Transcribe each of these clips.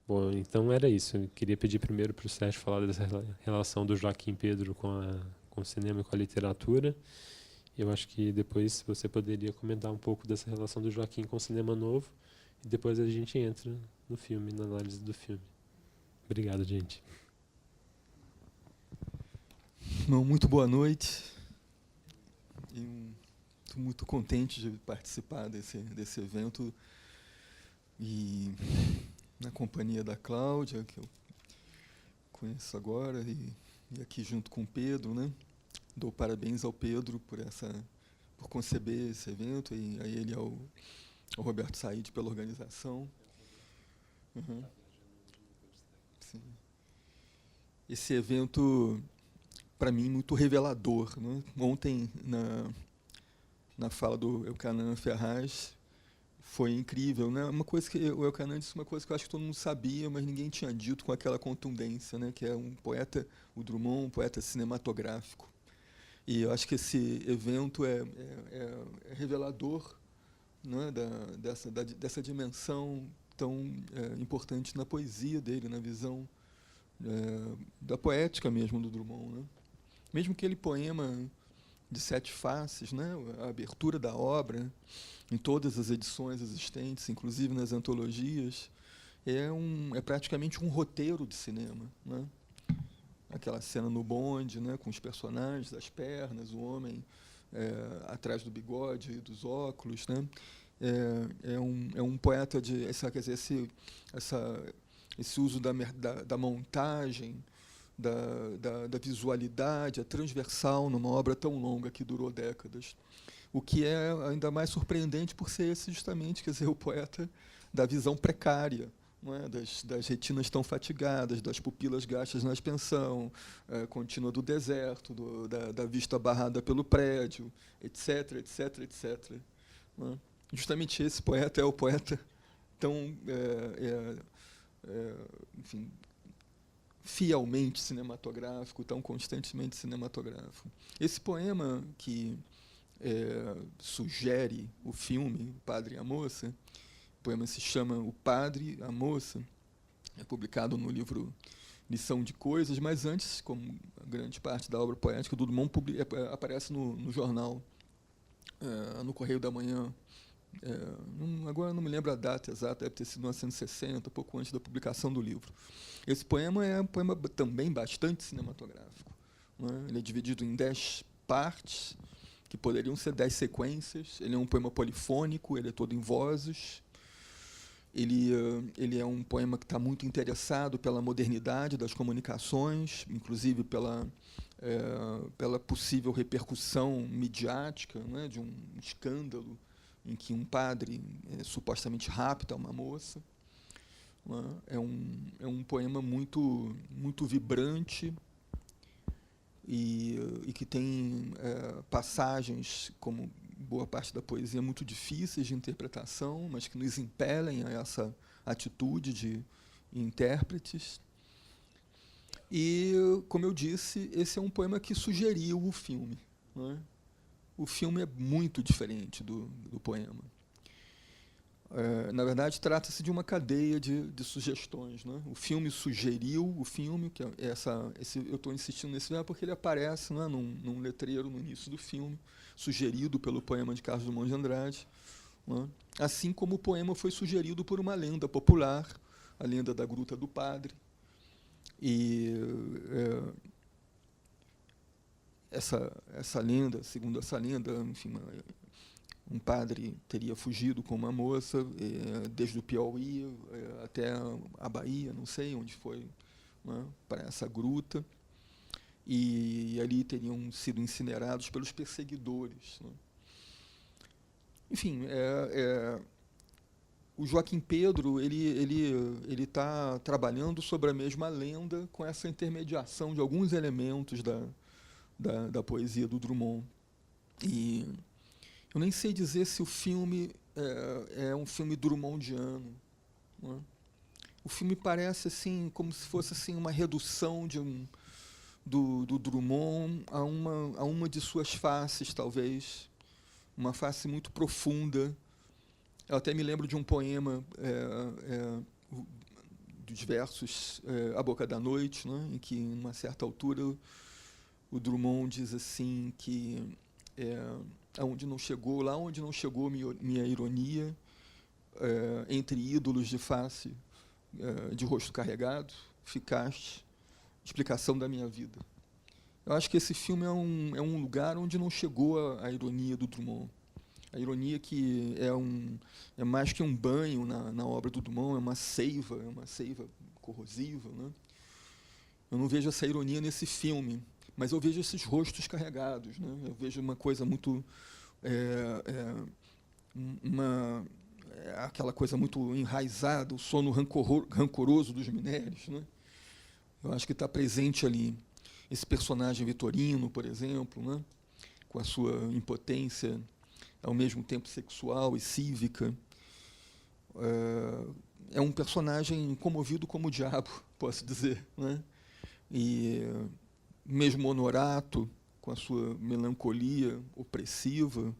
Bom, então era isso. Eu queria pedir primeiro para o Sérgio falar dessa relação do Joaquim Pedro com o cinema e com a literatura. Eu acho que depois você poderia comentar um pouco dessa relação do Joaquim com o cinema novo. E depois a gente entra no filme, na análise do filme. Obrigado, gente. Bom, muito boa noite. Estou muito contente de participar desse evento e na companhia da Cláudia, que eu conheço agora, e aqui junto com o Pedro, né? Dou parabéns ao Pedro por conceber esse evento, e a ele ao Roberto Said pela organização. Uhum. Sim. Esse evento, para mim, muito revelador, né? Ontem, na fala do Elkanan Ferraz, foi incrível, né? Uma coisa que o Elkanan disse, uma coisa que eu acho que todo mundo sabia, mas ninguém tinha dito com aquela contundência, né? Que é um poeta, o Drummond, um poeta cinematográfico. E eu acho que esse evento é revelador, né? Dessa dimensão tão importante na poesia dele, na visão da poética mesmo do Drummond, né? Mesmo aquele poema de Sete Faces, né? A abertura da obra, em todas as edições existentes, inclusive nas antologias, é praticamente um roteiro de cinema, né? Aquela cena no bonde, né, com os personagens, as pernas, o homem atrás do bigode e dos óculos, né? É um poeta de quer dizer, esse uso da montagem, da visualidade, a transversal numa obra tão longa que durou décadas. O que é ainda mais surpreendente por ser esse justamente, quer dizer, o poeta da visão precária, não é? das retinas tão fatigadas, das pupilas gastas na expansão contínua do deserto, da vista barrada pelo prédio, etc, etc, etc. Não é? Justamente esse poeta é o poeta tão, enfim, fielmente cinematográfico, tão constantemente cinematográfico. Esse poema que sugere o filme O Padre e a Moça, o poema se chama O Padre, a Moça, é publicado no livro Lição de Coisas, mas antes, como grande parte da obra poética do Drummond, aparece no jornal, no Correio da Manhã. Agora não me lembro a data exata, deve ter sido 1960, pouco antes da publicação do livro. Esse poema é um poema também bastante cinematográfico, né? Ele é dividido em 10 partes, que poderiam ser 10 sequências. Ele é um poema polifônico, ele é todo em vozes. Ele é um poema que está muito interessado pela modernidade das comunicações, inclusive pela possível repercussão midiática, né, de um escândalo em que um padre supostamente rapta uma moça. Né? É um poema muito, muito vibrante e que tem passagens, como boa parte da poesia, muito difíceis de interpretação, mas que nos impelem a essa atitude de intérpretes. E, como eu disse, esse é um poema que sugeriu o filme, né? O filme é muito diferente do poema. Na verdade, trata-se de uma cadeia de sugestões, né? O filme sugeriu o filme, que eu estou insistindo nesse verbo porque ele aparece, né, num letreiro no início do filme, sugerido pelo poema de Carlos Drummond de Andrade, né? Assim como o poema foi sugerido por uma lenda popular, a lenda da Gruta do Padre. E essa lenda, segundo essa lenda, enfim, um padre teria fugido com uma moça, desde o Piauí até a Bahia, não sei onde foi, né, para essa gruta, e ali teriam sido incinerados pelos perseguidores, né. Enfim, o Joaquim Pedro ele está trabalhando sobre a mesma lenda, com essa intermediação de alguns elementos da poesia do Drummond. E eu nem sei dizer se o filme é um filme drummondiano, né? O filme parece assim, como se fosse assim, uma redução do Drummond a uma de suas faces, talvez, uma face muito profunda. Eu até me lembro de um poema dos versos A Boca da Noite, né, em que, em uma certa altura, o Drummond diz assim que aonde não chegou, lá onde não chegou minha ironia, entre ídolos de face, de rosto carregado, ficaste, explicação da minha vida. Eu acho que esse filme é um lugar onde não chegou a ironia do Drummond. A ironia que é mais que um banho na obra do Drummond, é uma seiva corrosiva, né? Eu não vejo essa ironia nesse filme, mas eu vejo esses rostos carregados, né? Eu vejo uma coisa muito aquela coisa muito enraizada, o sono rancoroso dos minérios, né? Eu acho que está presente ali esse personagem Vitorino, por exemplo, né? Com a sua impotência ao mesmo tempo sexual e cívica. É um personagem comovido como o diabo, posso dizer, né? E mesmo Honorato, com a sua melancolia opressiva,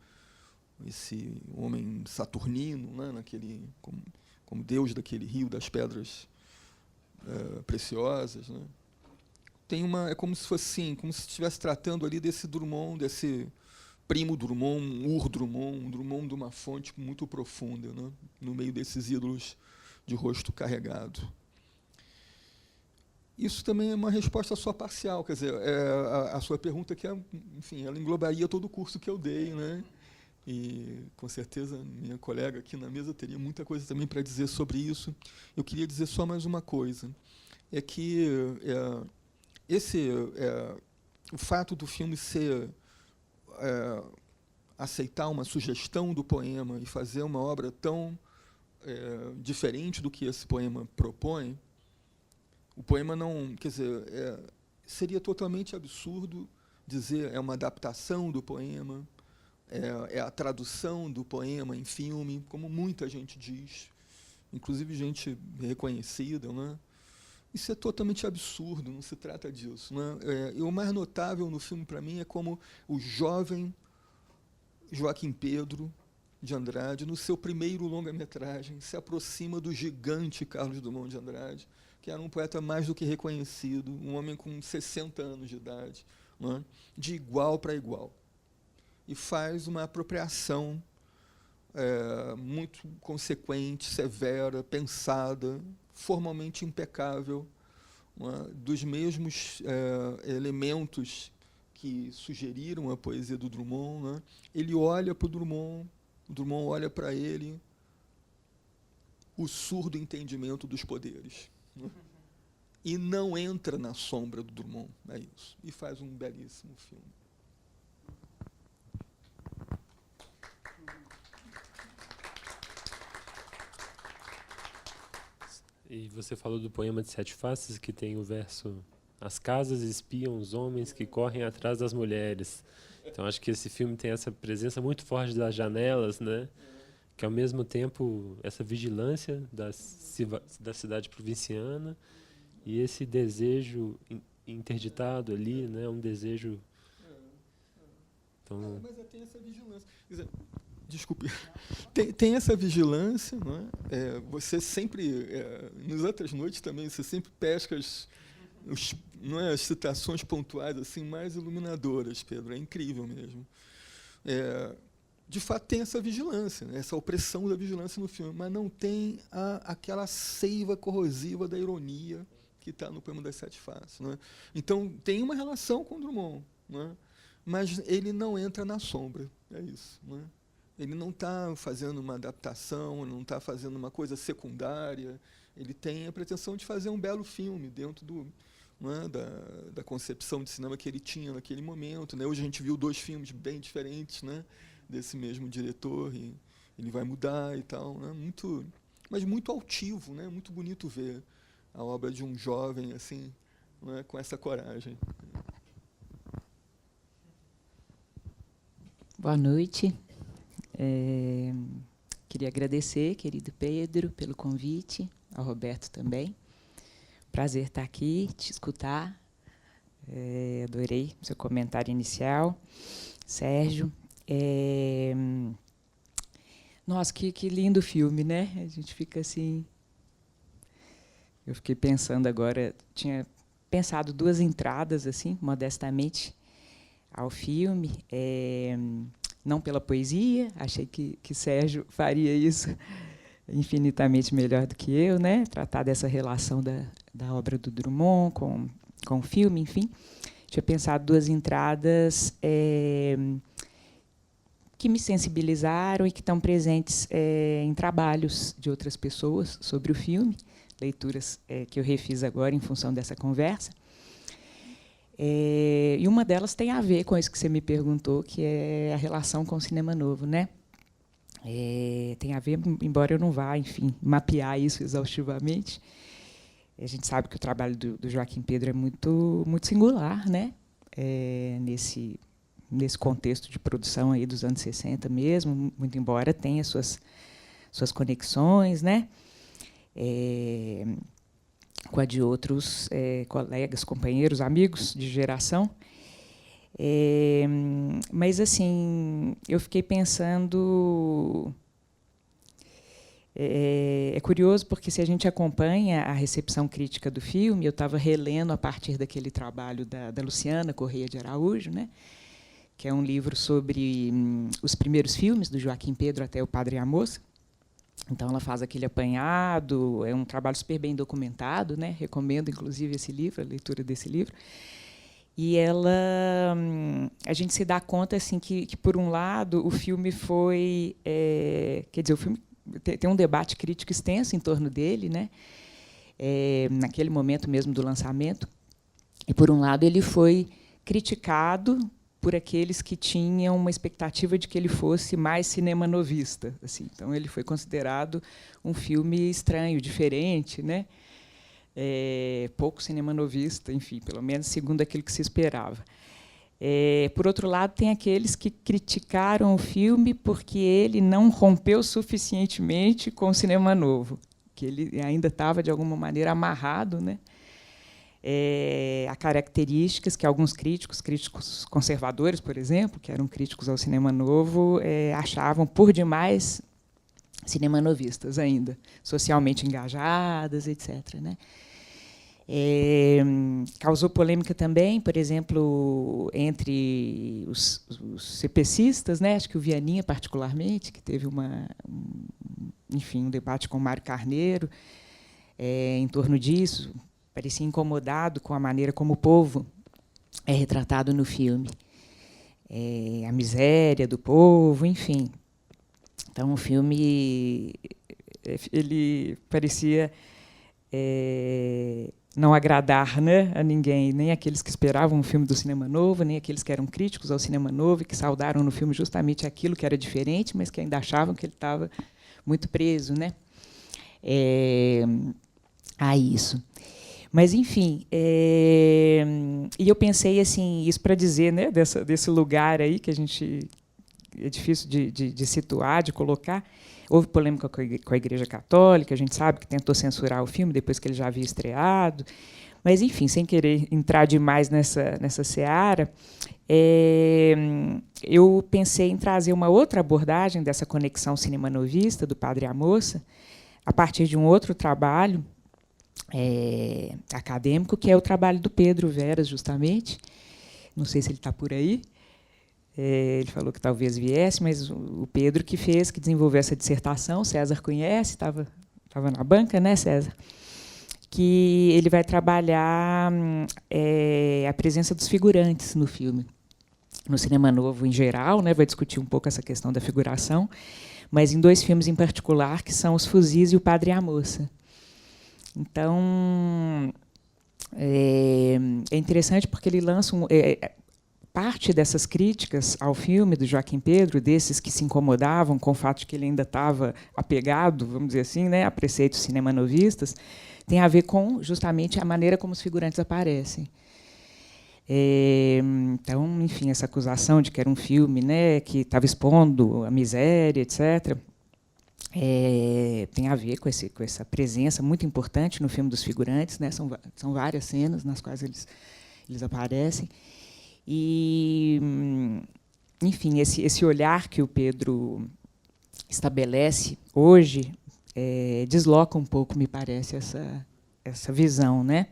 esse homem saturnino, né? Como deus daquele rio das pedras preciosas, né? É como se fosse assim, como se estivesse tratando ali desse Drummond, desse primo Drummond, um Drummond de uma fonte muito profunda, né? No meio desses ídolos de rosto carregado. Isso também é uma resposta só parcial, quer dizer, a sua pergunta que enfim, ela englobaria todo o curso que eu dei, né? E com certeza minha colega aqui na mesa teria muita coisa também para dizer sobre isso. Eu queria dizer só mais uma coisa, é que o fato do filme ser aceitar uma sugestão do poema e fazer uma obra tão diferente do que esse poema propõe, o poema não, quer dizer, seria totalmente absurdo dizer é uma adaptação do poema, é a tradução do poema em filme, como muita gente diz, inclusive gente reconhecida, né? Isso é totalmente absurdo, não se trata disso, né? E o mais notável no filme, para mim, é como o jovem Joaquim Pedro de Andrade, no seu primeiro longa-metragem, se aproxima do gigante Carlos Drummond de Andrade, que era um poeta mais do que reconhecido, um homem com 60 anos de idade, né? De igual para igual. E faz uma apropriação muito consequente, severa, pensada, formalmente impecável, dos mesmos elementos que sugeriram a poesia do Drummond, né? Ele olha para o Drummond olha para ele, o surdo entendimento dos poderes, né? E não entra na sombra do Drummond, é isso. E faz um belíssimo filme. E você falou do poema de Sete Faces, que tem o verso: as casas espiam os homens que correm atrás das mulheres. Então acho que esse filme tem essa presença muito forte das janelas, né? Que ao mesmo tempo essa vigilância da cidade provinciana e esse desejo interditado ali, né? Um desejo. Então, mas tem essa vigilância. Quer dizer, desculpe. Tem essa vigilância, não é? Você sempre, nas outras noites também, você sempre pesca as citações pontuais assim mais iluminadoras, Pedro. É incrível mesmo. De fato, tem essa vigilância, né? Essa opressão da vigilância no filme, mas não tem aquela seiva corrosiva da ironia que está no poema das Sete Faces, né? Então, tem uma relação com o Drummond, né? Mas ele não entra na sombra, é isso, né? Ele não está fazendo uma adaptação, não está fazendo uma coisa secundária, ele tem a pretensão de fazer um belo filme dentro né, da concepção de cinema que ele tinha naquele momento, né? Hoje a gente viu 2 filmes bem diferentes, né, desse mesmo diretor, e ele vai mudar e tal, né? Mas muito altivo, né? Muito bonito ver a obra de um jovem assim, né, com essa coragem. Boa noite. Queria agradecer, querido Pedro, pelo convite, ao Roberto também. Prazer estar aqui, te escutar. Adorei seu comentário inicial. Sérgio. Nossa, que lindo filme, né? A gente fica assim Eu fiquei pensando agora, tinha pensado 2 entradas, assim, modestamente, ao filme. Não pela poesia, achei que Sérgio faria isso infinitamente melhor do que eu, né? Tratar dessa relação da obra do Drummond com o filme, enfim. Tinha pensado 2 entradas que me sensibilizaram e que estão presentes em trabalhos de outras pessoas sobre o filme, leituras que eu refiz agora em função dessa conversa. E uma delas tem a ver com isso que você me perguntou, que é a relação com o cinema novo, né? Tem a ver, embora eu não vá, enfim, mapear isso exaustivamente. A gente sabe que o trabalho do Joaquim Pedro é muito singular, né? Nesse contexto de produção aí dos anos 60 mesmo, muito embora tenha suas conexões, né? Com a de outros colegas, companheiros, amigos de geração. Mas, assim, eu fiquei pensando... É curioso, porque se a gente acompanha a recepção crítica do filme, eu estava relendo a partir daquele trabalho da Luciana Correia de Araújo, né, que é um livro sobre os primeiros filmes do Joaquim Pedro até O Padre e a Moça. Então, ela faz aquele apanhado, é um trabalho super bem documentado, né? Recomendo, inclusive, esse livro, a leitura desse livro. E a gente se dá conta assim, que por um lado, o filme foi... quer dizer, o filme tem um debate crítico extenso em torno dele, né? Naquele momento mesmo do lançamento. E, por um lado, ele foi criticado por aqueles que tinham uma expectativa de que ele fosse mais cinema novista. Assim. Então, ele foi considerado um filme estranho, diferente, né? Pouco cinema novista, enfim, pelo menos segundo aquilo que se esperava. Por outro lado, tem aqueles que criticaram o filme porque ele não rompeu suficientemente com o cinema novo, que ele ainda estava, de alguma maneira, amarrado, né? A características que alguns críticos conservadores, por exemplo, que eram críticos ao cinema novo, achavam por demais cinema novistas ainda, socialmente engajadas, etc. Né? Causou polêmica também, por exemplo, entre os CPCistas, né? Acho que o Vianinha, particularmente, que teve um debate com o Mário Carneiro em torno disso, parecia incomodado com a maneira como o povo é retratado no filme. A miséria do povo, enfim. Então, o filme ele parecia não agradar, né, a ninguém, nem aqueles que esperavam um filme do cinema novo, nem aqueles que eram críticos ao cinema novo e que saudaram no filme justamente aquilo que era diferente, mas que ainda achavam que ele estava muito preso, né, a isso. Mas, enfim, e eu pensei assim, isso para dizer, né, desse lugar aí que a gente é difícil de situar, de colocar. Houve polêmica com a Igreja Católica, a gente sabe que tentou censurar o filme depois que ele já havia estreado. Mas, enfim, sem querer entrar demais nessa seara, eu pensei em trazer uma outra abordagem dessa conexão cinema-novista do Padre e a Moça, a partir de um outro trabalho acadêmico, que é o trabalho do Pedro Veras, justamente. Não sei se ele está por aí. Ele falou que talvez viesse, mas o Pedro que desenvolveu essa dissertação, César conhece, estava na banca, né, César? Que ele vai trabalhar a presença dos figurantes no filme. No cinema novo, em geral, né, vai discutir um pouco essa questão da figuração, mas em 2 filmes em particular, que são Os Fuzis e O Padre e a Moça. Então, é interessante porque ele lança parte dessas críticas ao filme do Joaquim Pedro, desses que se incomodavam com o fato de que ele ainda estava apegado, vamos dizer assim, né, a preceitos cinemanovistas, tem a ver com justamente a maneira como os figurantes aparecem. Então, enfim, essa acusação de que era um filme, né, que estava expondo a miséria, etc., tem a ver com essa presença muito importante no filme dos figurantes, né? São várias cenas nas quais eles aparecem. E, enfim, esse olhar que o Pedro estabelece hoje desloca um pouco, me parece, essa visão, né?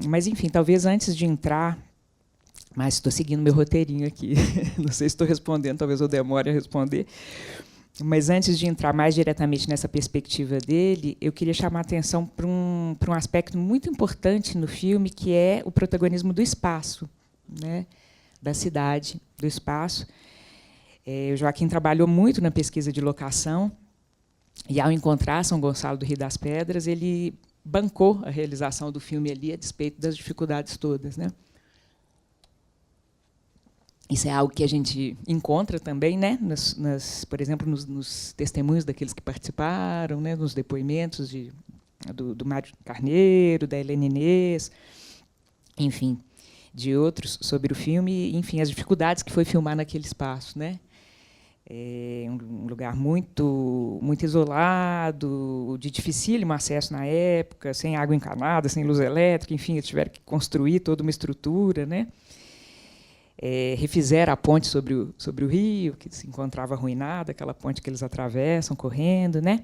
Mas, enfim, talvez antes de entrar, mas estou seguindo meu roteirinho aqui, não sei se estou respondendo, talvez eu demore a responder, mas antes de entrar mais diretamente nessa perspectiva dele, eu queria chamar a atenção para um aspecto muito importante no filme, que é o protagonismo do espaço, né? Da cidade, do espaço. O Joaquim trabalhou muito na pesquisa de locação, e, ao encontrar São Gonçalo do Rio das Pedras, ele bancou a realização do filme ali, a despeito das dificuldades todas, né? Isso é algo que a gente encontra também, né? Por exemplo, nos testemunhos daqueles que participaram, né? Nos depoimentos do Mário Carneiro, da Helena Inês, enfim, de outros sobre o filme, enfim, as dificuldades que foi filmar naquele espaço, né? Um lugar muito isolado, de dificílimo acesso na época, sem água encanada, sem luz elétrica, enfim, eles tiveram que construir toda uma estrutura, né? Refizeram a ponte sobre o rio, que se encontrava arruinada, aquela ponte que eles atravessam correndo, né?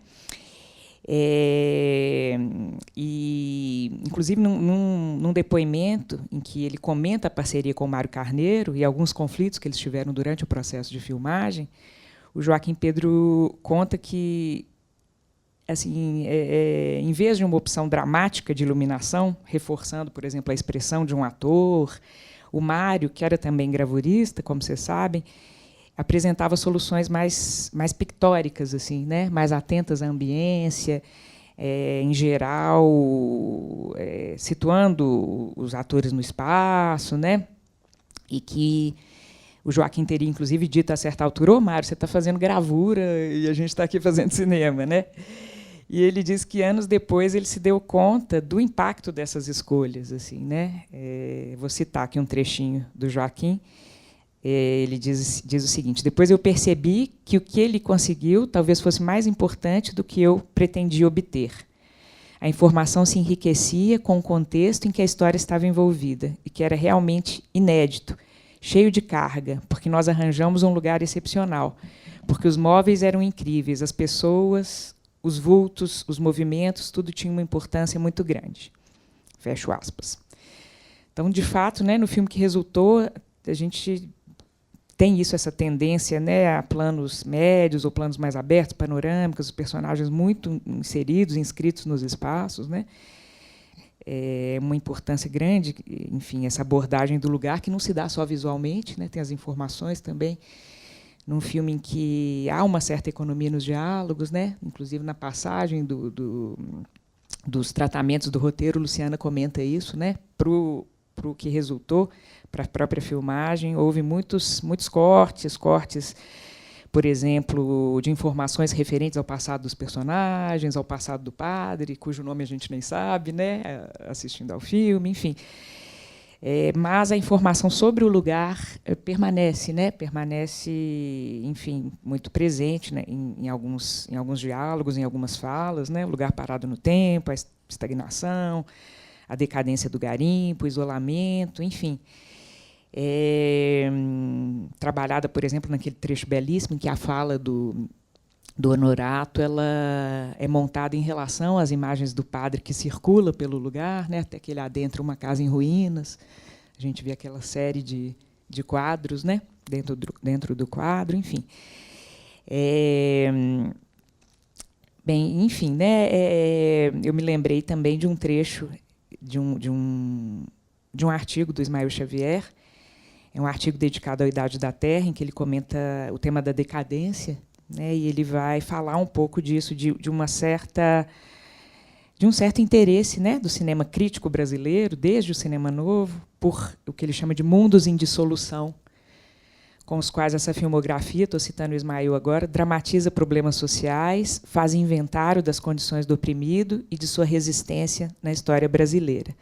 E, inclusive, num depoimento em que ele comenta a parceria com o Mário Carneiro e alguns conflitos que eles tiveram durante o processo de filmagem, o Joaquim Pedro conta que, assim, em vez de uma opção dramática de iluminação, reforçando, por exemplo, a expressão de um ator, o Mário, que era também gravurista, como vocês sabem, apresentava soluções mais pictóricas, assim, né? Mais atentas à ambiência, em geral, situando os atores no espaço, né? E que o Joaquim teria, inclusive, dito a certa altura: "Ô, Mário, você está fazendo gravura e a gente está aqui fazendo cinema", né? E ele diz que, anos depois, ele se deu conta do impacto dessas escolhas, assim, né? Vou citar aqui um trechinho do Joaquim. Ele diz o seguinte: "Depois eu percebi que o que ele conseguiu talvez fosse mais importante do que eu pretendia obter. A informação se enriquecia com o contexto em que a história estava envolvida, e que era realmente inédito, cheio de carga, porque nós arranjamos um lugar excepcional, porque os móveis eram incríveis, as pessoas, os vultos, os movimentos, tudo tinha uma importância muito grande." Fecho aspas. Então, de fato, né, no filme que resultou, a gente tem essa tendência, né, a planos médios ou planos mais abertos, panorâmicos, os personagens muito inseridos, inscritos nos espaços, né? Uma importância grande, enfim, essa abordagem do lugar, que não se dá só visualmente, né? Tem as informações também, num filme em que há uma certa economia nos diálogos, né? Inclusive na passagem dos tratamentos do roteiro, Luciana comenta isso, né? Para o que resultou, para a própria filmagem, houve muitos cortes, por exemplo, de informações referentes ao passado dos personagens, ao passado do padre, cujo nome a gente nem sabe, né? Assistindo ao filme, enfim. Mas a informação sobre o lugar permanece, né? Permanece, enfim, muito presente, né? em alguns diálogos, em algumas falas, né? O lugar parado no tempo, a estagnação, a decadência do garimpo, o isolamento, enfim. Trabalhada, por exemplo, naquele trecho belíssimo em que a fala do Honorato ela é montada em relação às imagens do padre que circula pelo lugar, né, até que ele adentra uma casa em ruínas. A gente vê aquela série de quadros, né, dentro do quadro, enfim. Bem, enfim, né, eu me lembrei também de um trecho de um artigo do Ismael Xavier. É um artigo dedicado à Idade da Terra, em que ele comenta o tema da decadência, né, e ele vai falar um pouco disso, de um certo interesse, né, do cinema crítico brasileiro, desde o cinema novo, por o que ele chama de mundos em dissolução, com os quais essa filmografia, estou citando o Ismael agora, dramatiza problemas sociais, faz inventário das condições do oprimido e de sua resistência na história brasileira.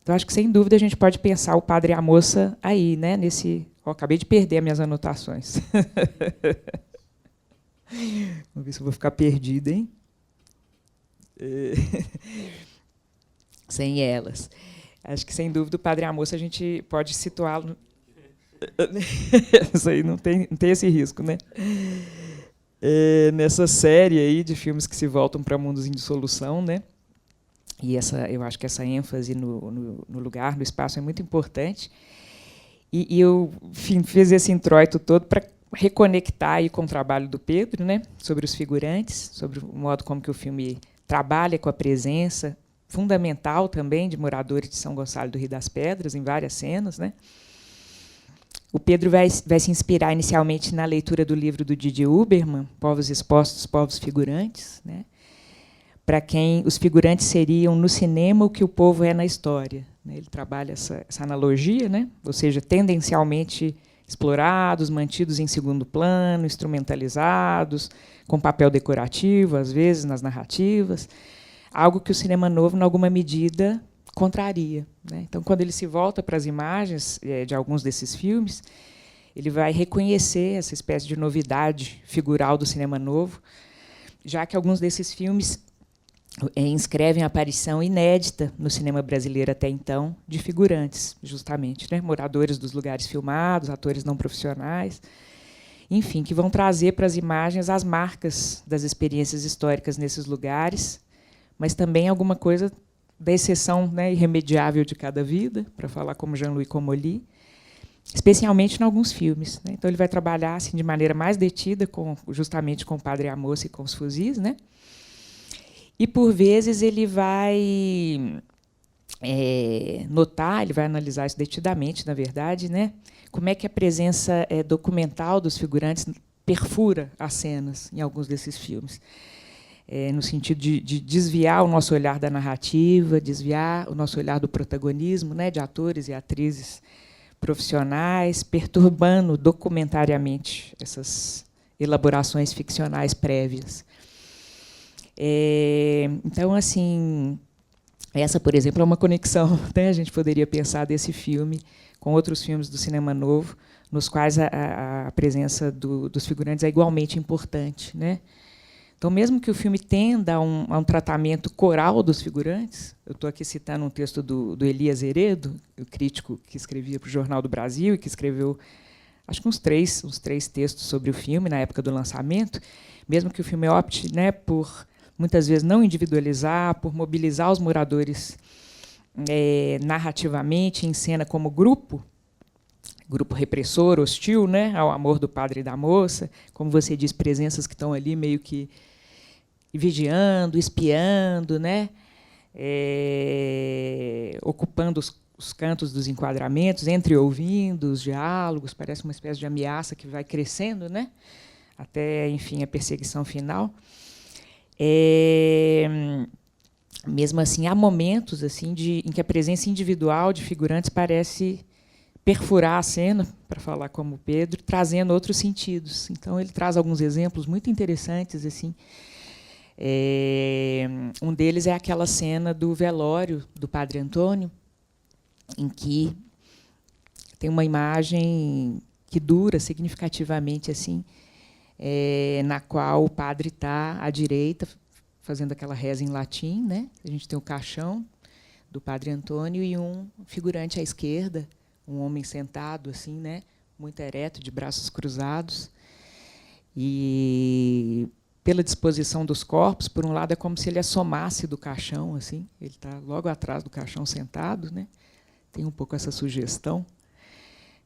Então, acho que, sem dúvida, a gente pode pensar o Padre e a Moça aí, né, nesse... acabei de perder as minhas anotações. Vamos ver se eu vou ficar perdida, hein? Sem elas. Acho que, sem dúvida, o Padre e a Moça a gente pode situá-lo... Isso aí não tem esse risco, né? nessa série aí de filmes que se voltam para mundos em dissolução, né? E eu acho que essa ênfase no lugar, no espaço, é muito importante. E eu, enfim, fiz esse introito todo para reconectar aí com o trabalho do Pedro, né? Sobre os figurantes, sobre o modo como que o filme trabalha com a presença fundamental também de moradores de São Gonçalo do Rio das Pedras, em várias cenas, né? O Pedro vai se inspirar inicialmente na leitura do livro do Didier Huberman, Povos Expostos, Povos Figurantes, né? Para quem os figurantes seriam no cinema o que o povo é na história, né? Ele trabalha essa analogia, né? Ou seja, tendencialmente explorados, mantidos em segundo plano, instrumentalizados, com papel decorativo, às vezes, nas narrativas, algo que o cinema novo, em alguma medida, contraria, né? Então, quando ele se volta para as imagens de alguns desses filmes, ele vai reconhecer essa espécie de novidade figural do cinema novo, já que alguns desses filmes inscrevem a aparição inédita no cinema brasileiro até então de figurantes, justamente, né? Moradores dos lugares filmados, atores não profissionais, enfim, que vão trazer para as imagens as marcas das experiências históricas nesses lugares, mas também alguma coisa da exceção, né, irremediável de cada vida, para falar como Jean-Louis Comolli, especialmente em alguns filmes, né? Então ele vai trabalhar assim de maneira mais detida justamente com o Padre Amos e com os fuzis, né? E por vezes ele vai notar, ele vai analisar isso detidamente, na verdade, né? Como é que a presença documental dos figurantes perfura as cenas em alguns desses filmes. No sentido de desviar o nosso olhar da narrativa, desviar o nosso olhar do protagonismo, né, de atores e atrizes profissionais, perturbando documentariamente essas elaborações ficcionais prévias. Então, assim, essa, por exemplo, é uma conexão, né? A gente poderia pensar desse filme com outros filmes do cinema novo, nos quais a presença dos figurantes é igualmente importante, né? Então, mesmo que o filme tenda a um tratamento coral dos figurantes, eu estou aqui citando um texto do Elias Heredo, o crítico que escrevia para o Jornal do Brasil e que escreveu, acho que uns três textos sobre o filme na época do lançamento, mesmo que o filme opte, né, por muitas vezes não individualizar, por mobilizar os moradores narrativamente, em cena como grupo repressor, hostil, né, ao amor do padre e da moça, como você diz, presenças que estão ali meio que vigiando, espiando, né, ocupando os cantos dos enquadramentos, entreouvindo os diálogos, parece uma espécie de ameaça que vai crescendo, né, até, enfim, a perseguição final. Mesmo assim, há momentos assim em que a presença individual de figurantes parece perfurar a cena, para falar como Pedro, trazendo outros sentidos. Então, ele traz alguns exemplos muito interessantes, assim. Um deles é aquela cena do velório do Padre Antônio, em que tem uma imagem que dura significativamente, assim, na qual o padre está à direita, fazendo aquela reza em latim, né? A gente tem o caixão do Padre Antônio e um figurante à esquerda, um homem sentado, assim, né, muito ereto, de braços cruzados. E, pela disposição dos corpos, por um lado, é como se ele assomasse do caixão, assim. Ele está logo atrás do caixão sentado, né? Tem um pouco essa sugestão.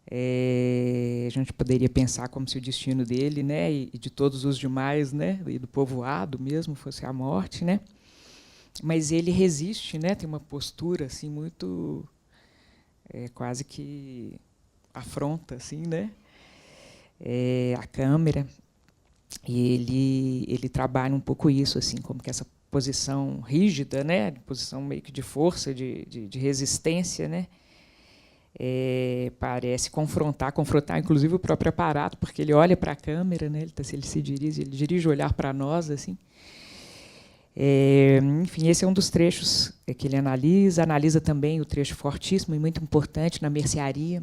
A gente poderia pensar como se o destino dele, né, e de todos os demais, né, e do povoado mesmo, fosse a morte, né? Mas ele resiste, né? Tem uma postura assim muito quase que afronta, assim, né? A câmera, e ele trabalha um pouco isso, assim, como que essa posição rígida, né? Posição meio que de força, de resistência, né? Parece confrontar, inclusive o próprio aparato, porque ele olha para a câmera, né? Ele se dirige o olhar para nós, assim. Enfim, esse é um dos trechos que ele analisa também o trecho fortíssimo e muito importante na mercearia,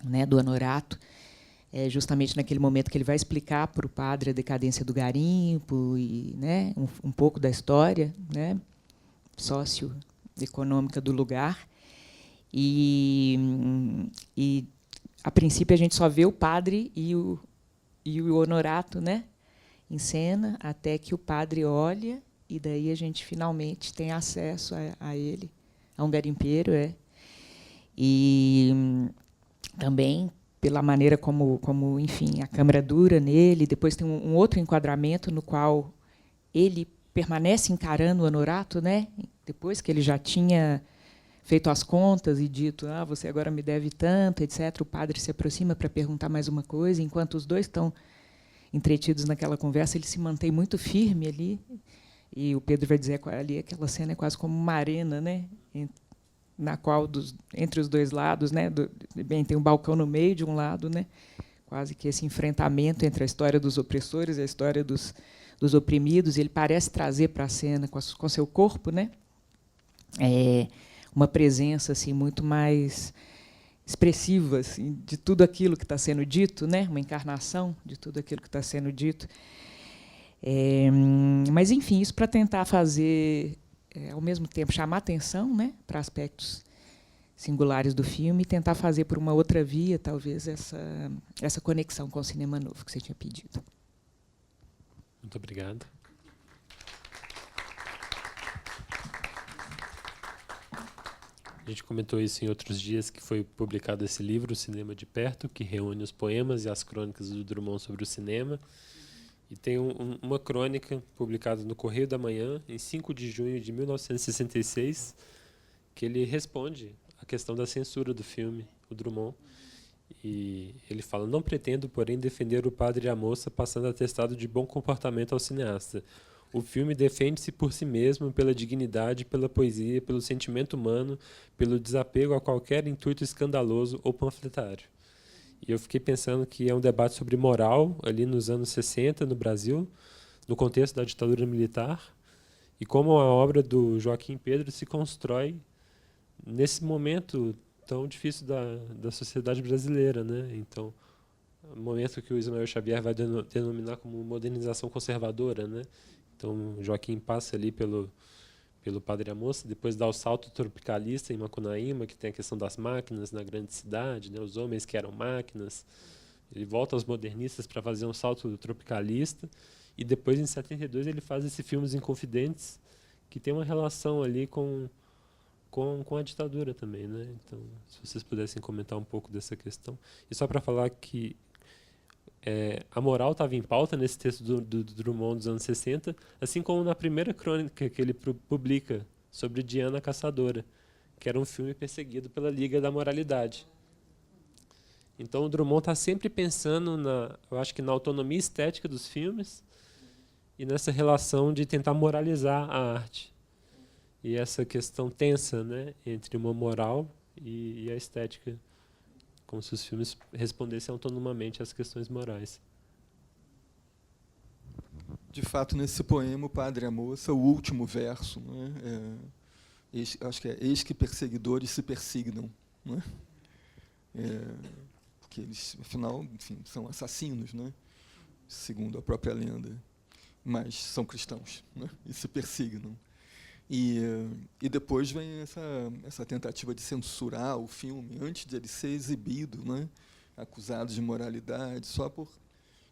né, do Honorato, justamente naquele momento que ele vai explicar para o padre a decadência do garimpo e, né, um pouco da história, né, socioeconômica do lugar. E, a princípio, a gente só vê o padre e o Honorato, né, em cena, até que o padre olha, e daí a gente finalmente tem acesso a ele, a um garimpeiro. E também pela maneira como, enfim, a câmera dura nele. Depois tem um outro enquadramento no qual ele permanece encarando o Honorato, né? Depois que ele já tinha feito as contas e dito: você agora me deve tanto, etc. O padre se aproxima para perguntar mais uma coisa. Enquanto os dois estão entretidos naquela conversa, ele se mantém muito firme ali. E o Pedro vai dizer ali, aquela cena é quase como uma arena, né? Na qual, entre os dois lados, né? Bem, tem um balcão no meio de um lado, né? Quase que esse enfrentamento entre a história dos opressores e a história dos oprimidos. Ele parece trazer para a cena, com seu corpo, né? Uma presença assim, muito mais expressiva, assim, de tudo aquilo que está sendo dito, né? Uma encarnação de tudo aquilo que está sendo dito. Mas, enfim, isso para tentar fazer, ao mesmo tempo, chamar atenção, né, para aspectos singulares do filme e tentar fazer por uma outra via, talvez, essa conexão com o cinema novo que você tinha pedido. Muito obrigado. A gente comentou isso em outros dias, que foi publicado esse livro, O Cinema de Perto, que reúne os poemas e as crônicas do Drummond sobre o cinema. E tem uma crônica publicada no Correio da Manhã, em 5 de junho de 1966, que ele responde à questão da censura do filme, o Drummond. E ele fala: não pretendo, porém, defender o padre e a moça passando atestado de bom comportamento ao cineasta. O filme defende-se por si mesmo, pela dignidade, pela poesia, pelo sentimento humano, pelo desapego a qualquer intuito escandaloso ou panfletário. E eu fiquei pensando que é um debate sobre moral, ali nos anos 60, no Brasil, no contexto da ditadura militar, e como a obra do Joaquim Pedro se constrói nesse momento tão difícil da sociedade brasileira, né? Então, o momento que o Ismael Xavier vai denominar como modernização conservadora, né? Então, Joaquim passa ali pelo Padre e a Moça, depois dá o salto tropicalista em Macunaíma, que tem a questão das máquinas na grande cidade, né, os homens que eram máquinas. Ele volta aos modernistas para fazer um salto tropicalista, e depois, em 72, ele faz esse filme Os Inconfidentes, que tem uma relação ali com a ditadura também, né? Então, se vocês pudessem comentar um pouco dessa questão. E só para falar que a moral estava em pauta nesse texto do Drummond dos anos 60, assim como na primeira crônica que ele publica sobre Diana Caçadora, que era um filme perseguido pela Liga da Moralidade. Então o Drummond está sempre pensando, eu acho que na autonomia estética dos filmes e nessa relação de tentar moralizar a arte. E essa questão tensa, né, entre uma moral e a estética, como se os filmes respondessem autonomamente às questões morais. De fato, nesse poema, O Padre e a Moça, o último verso, né, acho que é: eis que perseguidores se persignam. Né? Porque eles, afinal, enfim, são assassinos, né, segundo a própria lenda, mas são cristãos, né, e se persignam. E depois vem essa tentativa de censurar o filme antes de ele ser exibido, né, acusado de imoralidade, só por,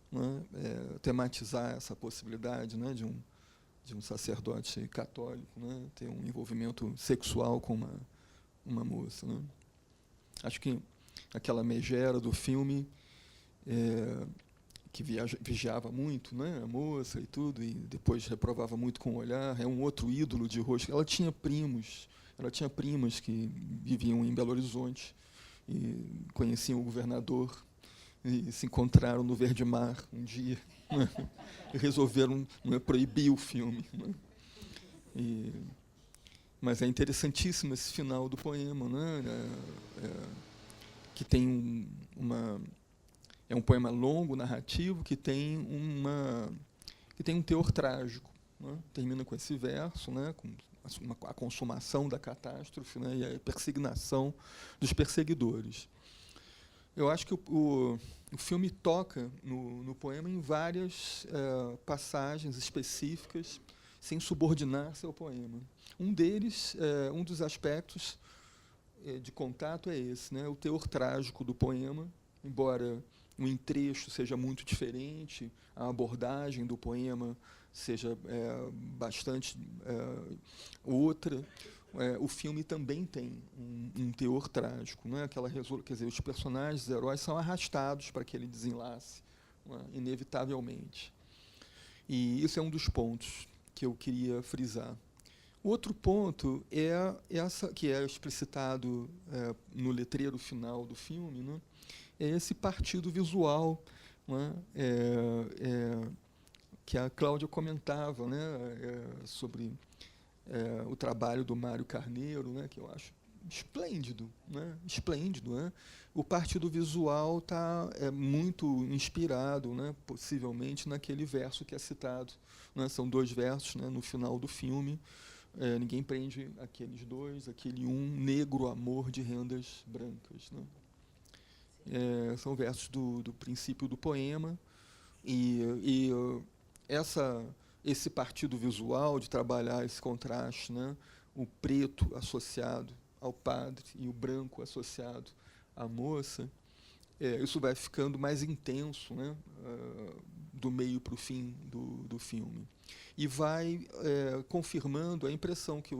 né, tematizar essa possibilidade, né, de um sacerdote católico, né, ter um envolvimento sexual com uma moça. Né. Acho que aquela megera do filme, que vigiava muito, né, a moça e tudo, e depois reprovava muito com o olhar, é um outro ídolo de rosto. Ela tinha primas que viviam em Belo Horizonte e conheciam o governador e se encontraram no Verde Mar um dia, né, e resolveram, né, proibir o filme. Né. Mas é interessantíssimo esse final do poema, né, que tem é um poema longo, narrativo, que tem um teor trágico. Né? Termina com esse verso, né? Com a consumação da catástrofe, né? E a persignação dos perseguidores. Eu acho que o filme toca no poema em várias passagens específicas, sem subordinar-se ao poema. Um deles, um dos aspectos de contato é esse, né? O teor trágico do poema, embora o entrecho seja muito diferente, a abordagem do poema seja bastante outra. O filme também tem um teor trágico, né? Quer dizer, os personagens, os heróis, são arrastados para aquele desenlace, né? Inevitavelmente. E isso é um dos pontos que eu queria frisar. O outro ponto que é explicitado no letreiro final do filme, né? É esse partido visual, né? Que a Cláudia comentava, né? Sobre o trabalho do Mário Carneiro, né? Que eu acho esplêndido, né? Esplêndido, né? O partido visual está muito inspirado, né? Possivelmente naquele verso que é citado, né? São 2 versos, né? No final do filme. Ninguém prende aqueles 2, aquele negro amor de rendas brancas, né? São versos do princípio do poema, e esse partido visual de trabalhar esse contraste, né? O preto associado ao padre e o branco associado à moça, isso vai ficando mais intenso, né? Do meio para o fim do filme. E vai confirmando a impressão que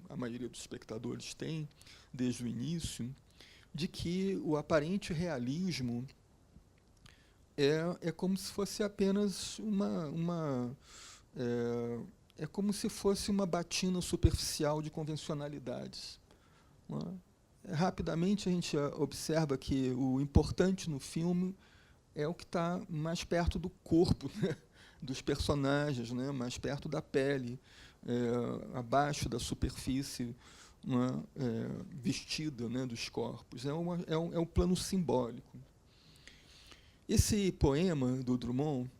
a maioria dos espectadores tem, desde o início, de que o aparente realismo é como se fosse apenas é como se fosse uma batina superficial de convencionalidades, não é? Rapidamente a gente observa que o importante no filme é o que está mais perto do corpo, né? Dos personagens, né? Mais perto da pele, abaixo da superfície, né? Vestida, né? Dos corpos. É um plano simbólico. Esse poema do Drummond,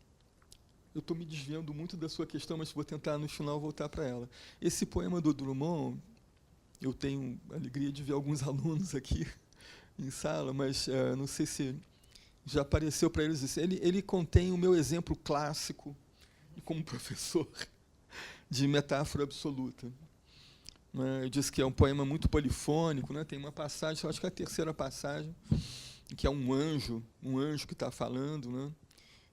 eu estou me desviando muito da sua questão, mas vou tentar no final voltar para ela. Esse poema do Drummond, eu tenho a alegria de ver alguns alunos aqui em sala, mas não sei se já apareceu para eles isso. Ele contém o meu exemplo clássico, como professor, de metáfora absoluta. Eu disse que é um poema muito polifônico, né? Tem uma passagem, eu acho que é a terceira passagem, que é um anjo que está falando, né?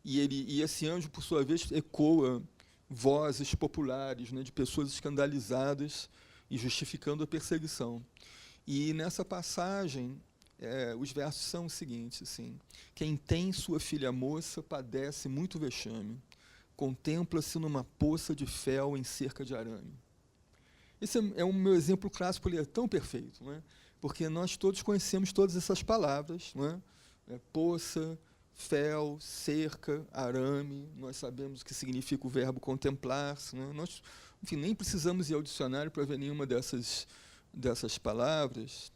E esse anjo, por sua vez, ecoa vozes populares, né? De pessoas escandalizadas e justificando a perseguição. E nessa passagem, os versos são os seguintes, assim: quem tem sua filha moça padece muito vexame, contempla-se numa poça de fel em cerca de arame. Esse é o meu exemplo clássico, ele é tão perfeito, né? Porque nós todos conhecemos todas essas palavras, né? Poça, fel, cerca, arame, nós sabemos o que significa o verbo contemplar-se, né? Nós, enfim, nem precisamos ir ao dicionário para ver nenhuma dessas palavras,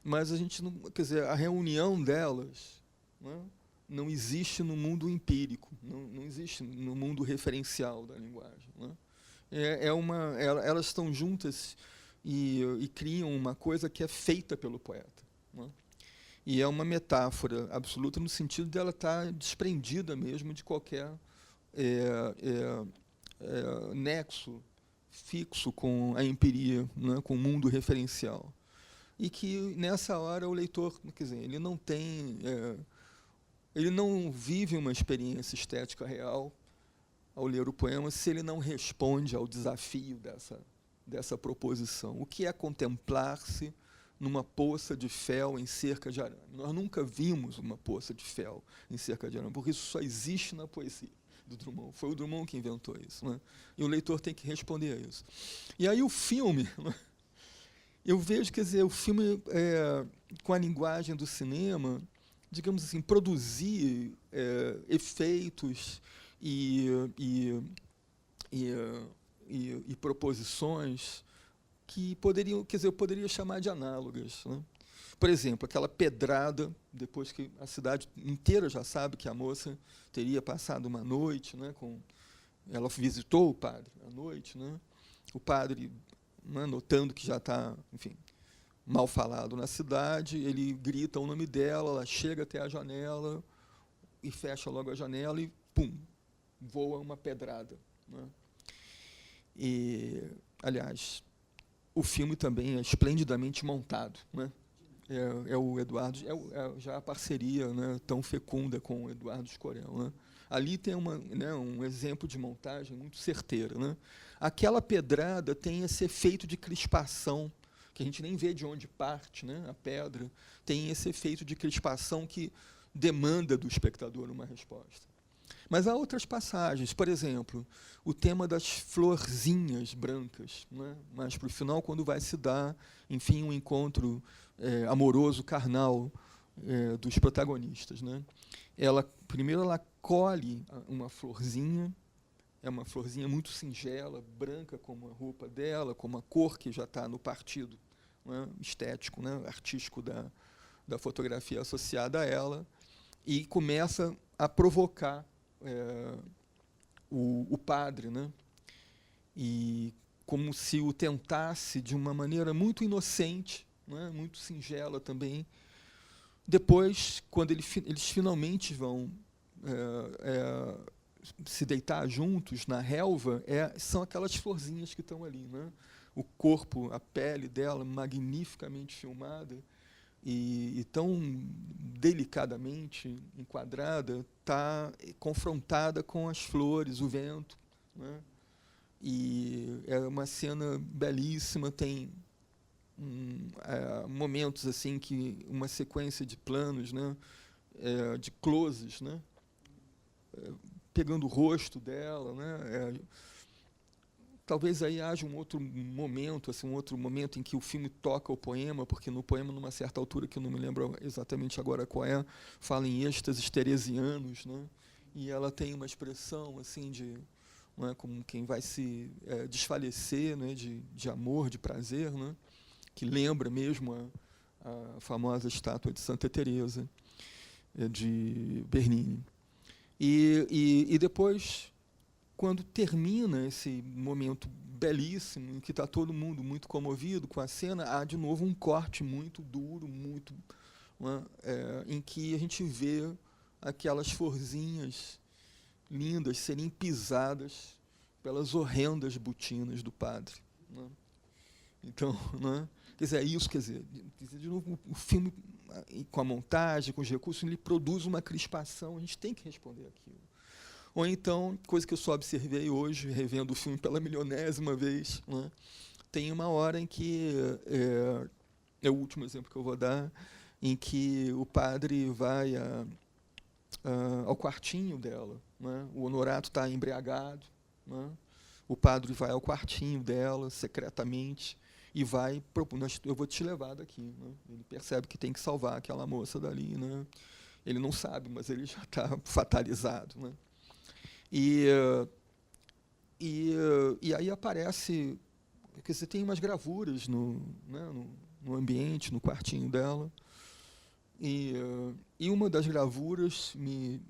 mas a gente não, quer dizer, a reunião delas, né? Não existe no mundo empírico, não existe no mundo referencial da linguagem, né? Elas estão juntas e criam uma coisa que é feita pelo poeta, né? E é uma metáfora absoluta no sentido de ela estar desprendida mesmo de qualquer nexo fixo com a empiria, né, com o mundo referencial. E que, nessa hora, o leitor, quer dizer, ele não vive uma experiência estética real ao ler o poema se ele não responde ao desafio dessa proposição. O que é contemplar-se numa poça de fel em cerca de arame? Nós nunca vimos uma poça de fel em cerca de arame, porque isso só existe na poesia do Drummond. Foi o Drummond que inventou isso, né? E o leitor tem que responder a isso. E aí o filme, né? Eu vejo, quer dizer, o filme, com a linguagem do cinema, digamos assim, produzir efeitos e proposições que poderiam, quer dizer, eu poderia chamar de análogas, né? Por exemplo, aquela pedrada, depois que a cidade inteira já sabe que a moça teria passado uma noite, né, ela visitou o padre à noite, né? O padre, né, notando que já está, enfim, mal falado na cidade, ele grita o nome dela, ela chega até a janela e fecha logo a janela e, pum, voa uma pedrada, né? E, aliás, o filme também é esplendidamente montado, né? é o Eduardo, já a parceria, né, tão fecunda com o Eduardo Escorel, né? Ali tem um exemplo de montagem muito certeiro, né? Aquela pedrada tem esse efeito de crispação, que a gente nem vê de onde parte, né? A pedra tem esse efeito de crispação que demanda do espectador uma resposta. Mas há outras passagens, por exemplo, o tema das florzinhas brancas, né? Mas para o final, quando vai se dar, enfim, um encontro amoroso, carnal, dos protagonistas, né? Primeiro ela colhe uma florzinha, é uma florzinha muito singela, branca como a roupa dela, como a cor que já está no partido, né, estético, né, artístico da fotografia associada a ela, e começa a provocar o padre, né, e como se o tentasse de uma maneira muito inocente, né, muito singela também. Depois, quando eles finalmente vão se deitar juntos na relva, são aquelas florzinhas que estão ali, né? O corpo, a pele dela, magnificamente filmada e tão delicadamente enquadrada, está confrontada com as flores, o vento, né? E é uma cena belíssima, tem momentos assim que uma sequência de planos, né, de closes, né, pegando o rosto dela, né, talvez aí haja um outro momento, assim, um outro momento em que o filme toca o poema, porque no poema, numa certa altura que eu não me lembro exatamente agora qual é, fala em êxtases teresianos, né, e ela tem uma expressão assim de, né, como quem vai se desfalecer, né, de amor, de prazer, né, que lembra mesmo a famosa estátua de Santa Teresa, de Bernini. E depois, quando termina esse momento belíssimo, em que está todo mundo muito comovido com a cena, há de novo um corte muito duro, muito, né, em que a gente vê aquelas florzinhas lindas serem pisadas pelas horrendas botinas do padre, né? Então, né? Quer dizer, é isso, de novo, o filme, com a montagem, com os recursos, ele produz uma crispação, a gente tem que responder aquilo. Ou então, coisa que eu só observei hoje, revendo o filme pela milionésima vez, né, tem uma hora em que, é o último exemplo que eu vou dar, em que o padre vai ao quartinho dela, né, o Honorato está embriagado, né, o padre vai ao quartinho dela, secretamente, e vai, eu vou te levar daqui, né? Ele percebe que tem que salvar aquela moça dali, né? Ele não sabe, mas ele já está fatalizado, né? E aí aparece, quer dizer, tem umas gravuras no ambiente, no quartinho dela, e uma das gravuras me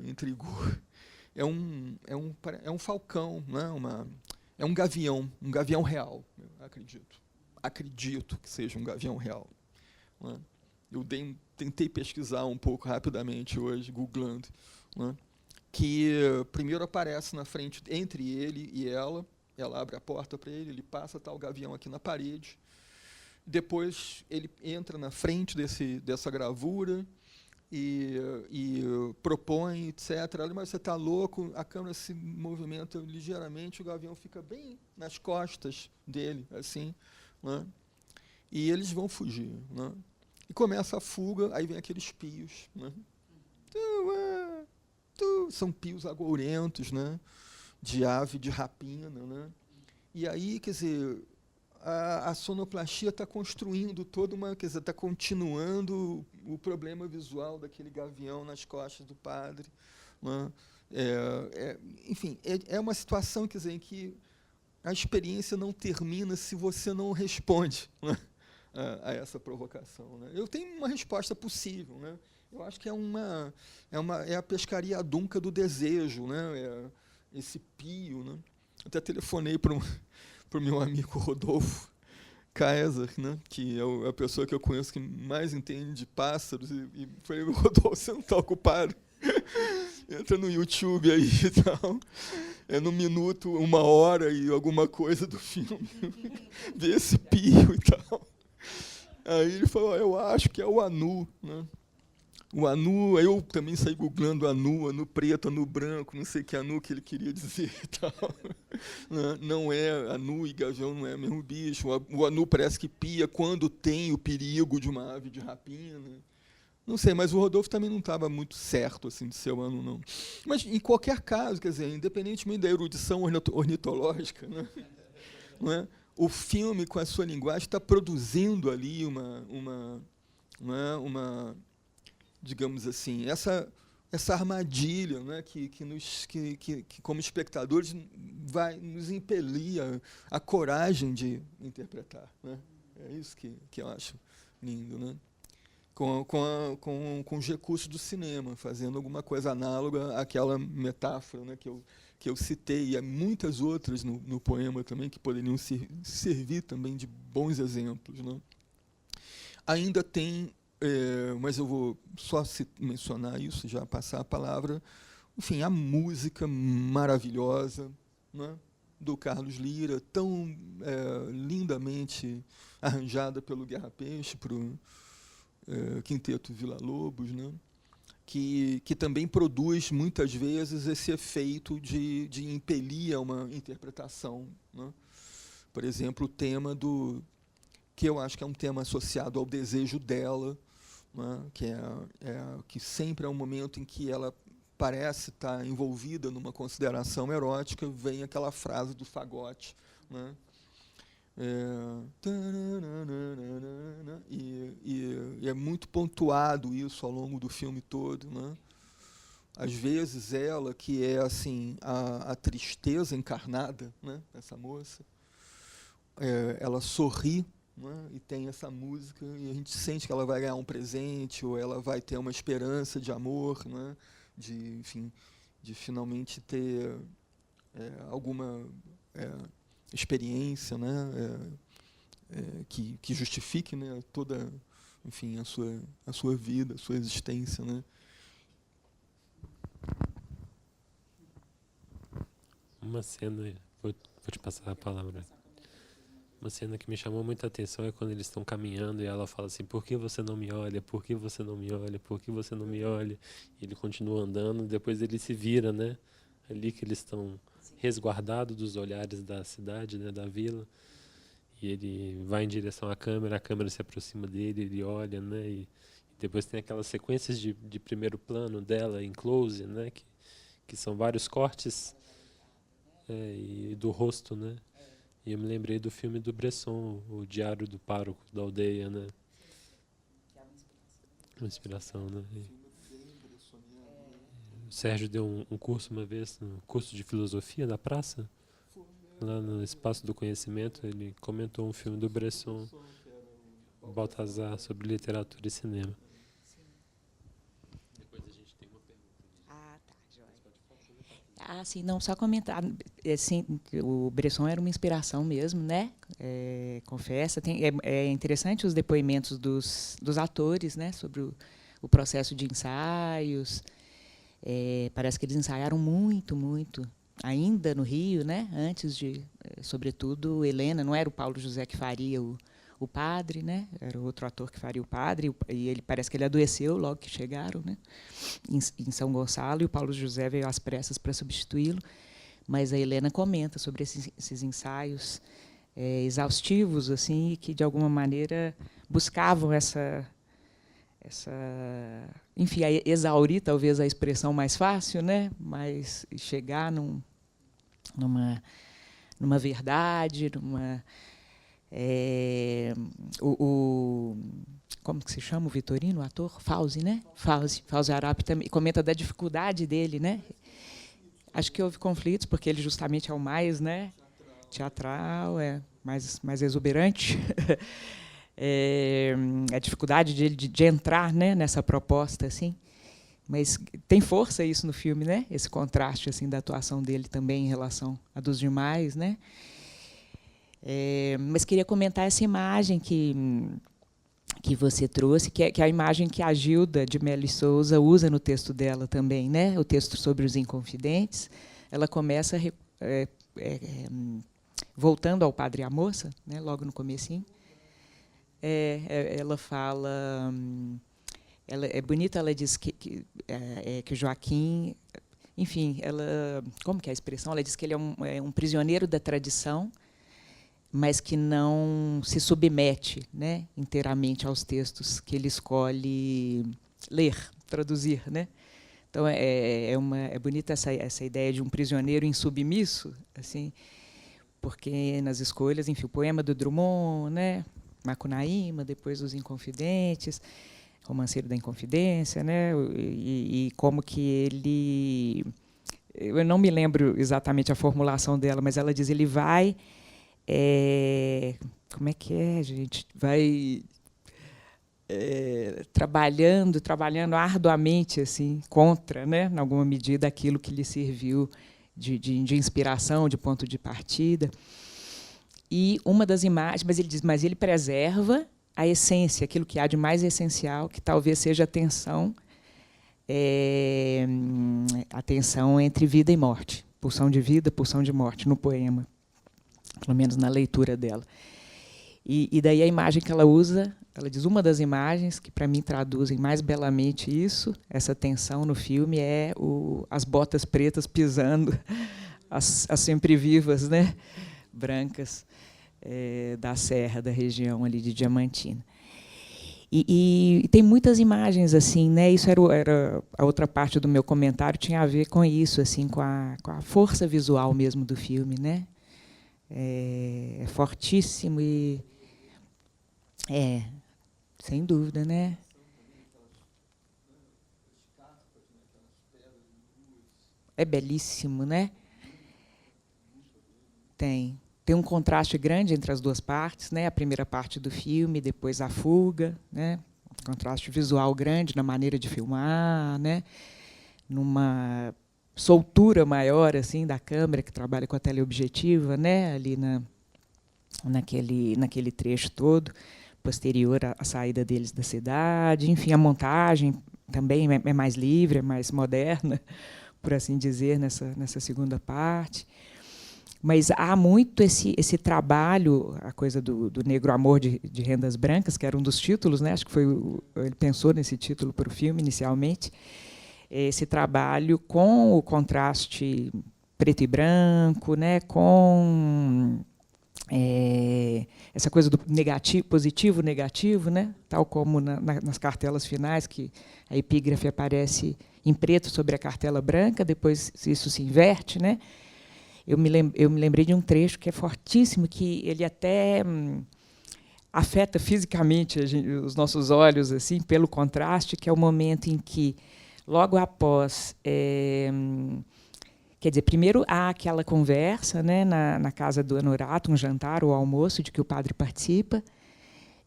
intrigou. É um falcão, né? É um gavião real, eu acredito que seja um gavião real, né? Eu tentei pesquisar um pouco rapidamente hoje, googlando, né, que primeiro aparece na frente, entre ele e ela abre a porta para ele passa, está o gavião aqui na parede, depois ele entra na frente dessa gravura e propõe, etc. Mas você está louco, a câmera se movimenta ligeiramente, o gavião fica bem nas costas dele, assim, né? E eles vão fugir, né? E começa a fuga, aí vem aqueles pios, né? São pios agourentos, né? De ave de rapina, né? E aí, quer dizer, a sonoplastia está construindo toda uma, quer dizer, está continuando o problema visual daquele gavião nas costas do padre, né? Enfim, é uma situação, quer dizer, em que a experiência não termina se você não responde, né, a essa provocação, né? Eu tenho uma resposta possível, né? Eu acho que é a pescaria adunca do desejo, né? Esse pio, né? Até telefonei para o meu amigo Rodolfo Kaiser, né, que é a pessoa que eu conheço que mais entende de pássaros, e falei, Rodolfo, você não está ocupado? Entra no YouTube aí e tal, no minuto, 1 hora e alguma coisa do filme, vê esse pio e tal. Aí ele falou, eu acho que é o anu, né? O anu, aí eu também saí googlando anu preto, anu branco, não sei que anu que ele queria dizer e tal. Não é anu e gavião, não é o mesmo bicho. O anu parece que pia quando tem o perigo de uma ave de rapina. Não sei, mas o Rodolfo também não estava muito certo assim, de ser o anu, não. Mas, em qualquer caso, quer dizer, independentemente da erudição ornitológica, né? Não é? O filme, com a sua linguagem, está produzindo ali uma digamos assim, essa armadilha, né, que como espectadores vai nos impelir a coragem de interpretar, né? É isso que eu acho lindo, né? Com os recursos do cinema, fazendo alguma coisa análoga àquela metáfora, né, que eu citei, e há muitas outras no poema também que poderiam servir também de bons exemplos, né? Ainda tem, mas eu vou só mencionar isso, já passar a palavra, enfim, a música maravilhosa, né, do Carlos Lyra, tão lindamente arranjada pelo Guerra Peixe, para o Quinteto Villa-Lobos, né, que também produz, muitas vezes, esse efeito de impelir a uma interpretação, né? Por exemplo, o tema que eu acho que é um tema associado ao desejo dela, né, que sempre é um momento em que ela parece estar envolvida numa consideração erótica, vem aquela frase do fagote, né? E é muito pontuado isso ao longo do filme todo, né? Às vezes ela, que é assim a tristeza encarnada, né, essa moça, ela sorri, né, e tem essa música, e a gente sente que ela vai ganhar um presente, ou ela vai ter uma esperança de amor, né, enfim, de finalmente ter alguma experiência, né, que justifique, né, toda, enfim, a sua vida, a sua existência, né. Uma cena, vou te passar a palavra. Uma cena que me chamou muita atenção é quando eles estão caminhando e ela fala assim, por que você não me olha? Por que você não me olha? Por que você não me olha? E ele continua andando, depois ele se vira, né? Ali que eles estão resguardados dos olhares da cidade, né, da vila. E ele vai em direção à câmera, a câmera se aproxima dele, ele olha, né? E depois tem aquelas sequências de primeiro plano dela em close, né? Que são vários cortes e do rosto, né? E eu me lembrei do filme do Bresson, O Diário do Pároco da Aldeia, né? Uma inspiração, né? O Sérgio deu um curso uma vez, um curso de filosofia da praça, lá no Espaço do Conhecimento, ele comentou um filme do Bresson, Baltazar, sobre literatura e cinema. Depois a gente tem uma pergunta. Tá, joia. Sim, não, só comentar, assim, o Bresson era uma inspiração mesmo, né? Confessa, é interessante os depoimentos dos atores, né, sobre o processo de ensaios. Parece que eles ensaiaram muito, ainda no Rio, né? Antes de, sobretudo, Helena, não era o Paulo José que faria o padre, né? Era outro ator que faria o padre, e ele parece que ele adoeceu logo que chegaram, né? Em São Gonçalo, e o Paulo José veio às pressas para substituí-lo. Mas a Helena comenta sobre esses ensaios exaustivos, assim, que de alguma maneira buscavam enfim, exaurir talvez a expressão mais fácil, né? Mas chegar numa verdade, como que se chama o Vitorino, o ator? Fauzi, né? Fauzi Arap também comenta da dificuldade dele, né? Acho que houve conflitos, porque ele justamente é o mais, né, teatral, mais exuberante. A dificuldade de entrar, né, nessa proposta, assim. Mas tem força isso no filme, né? Esse contraste assim da atuação dele também em relação a dos demais, né? Mas queria comentar essa imagem que você trouxe, que é a imagem que a Gilda de Melo e Souza usa no texto dela também, né? O texto sobre os Inconfidentes. Ela começa voltando ao Padre e à Moça, né? Logo no comecinho. Ela fala... ela é bonita, ela diz que o Joaquim... Enfim, como que é a expressão? Ela diz que ele é um prisioneiro da tradição, mas que não se submete, né, inteiramente aos textos que ele escolhe ler, traduzir, né? Então é bonita essa ideia de um prisioneiro insubmisso, assim, porque nas escolhas, enfim, o poema do Drummond, né, Macunaíma, depois Os Inconfidentes, Romanceiro da Inconfidência, né, e como que ele, eu não me lembro exatamente a formulação dela, mas ela diz, ele vai, como é que é, gente? Vai trabalhando arduamente, assim, contra, né, em alguma medida, aquilo que lhe serviu de inspiração, de ponto de partida. E uma das imagens, mas ele diz, mas ele preserva a essência, aquilo que há de mais essencial, que talvez seja a tensão entre vida e morte, pulsão de vida, pulsão de morte, no poema, pelo menos na leitura dela. E daí a imagem que ela usa, ela diz, uma das imagens que, para mim, traduzem mais belamente isso, essa tensão no filme, é as botas pretas pisando, as sempre vivas, né, brancas, da serra, da região ali de Diamantina. E tem muitas imagens assim, né? Isso era a outra parte do meu comentário, tinha a ver com isso, assim, com a força visual mesmo do filme, né? É fortíssimo e sem dúvida, né? É belíssimo, né? Tem um contraste grande entre as duas partes, né? A primeira parte do filme, depois a fuga, né? Um contraste visual grande na maneira de filmar, né? Numa soltura maior, assim, da câmera, que trabalha com a teleobjetiva, né? Ali naquele trecho todo, posterior à saída deles da cidade. Enfim, a montagem também é mais livre, é mais moderna, por assim dizer, nessa segunda parte. Mas há muito esse trabalho, a coisa do negro amor de rendas brancas, que era um dos títulos, né? Acho que ele pensou nesse título para o filme inicialmente, esse trabalho com o contraste preto e branco, né? Com essa coisa do negativo, positivo, negativo, né? Tal como nas cartelas finais, que a epígrafe aparece em preto sobre a cartela branca, depois isso se inverte, né? Eu me lembrei de um trecho que é fortíssimo, que ele até afeta fisicamente os nossos olhos, assim, pelo contraste, que é o momento em que, logo após, quer dizer, primeiro há aquela conversa, né, na casa do Honorato, um jantar ou almoço de que o padre participa,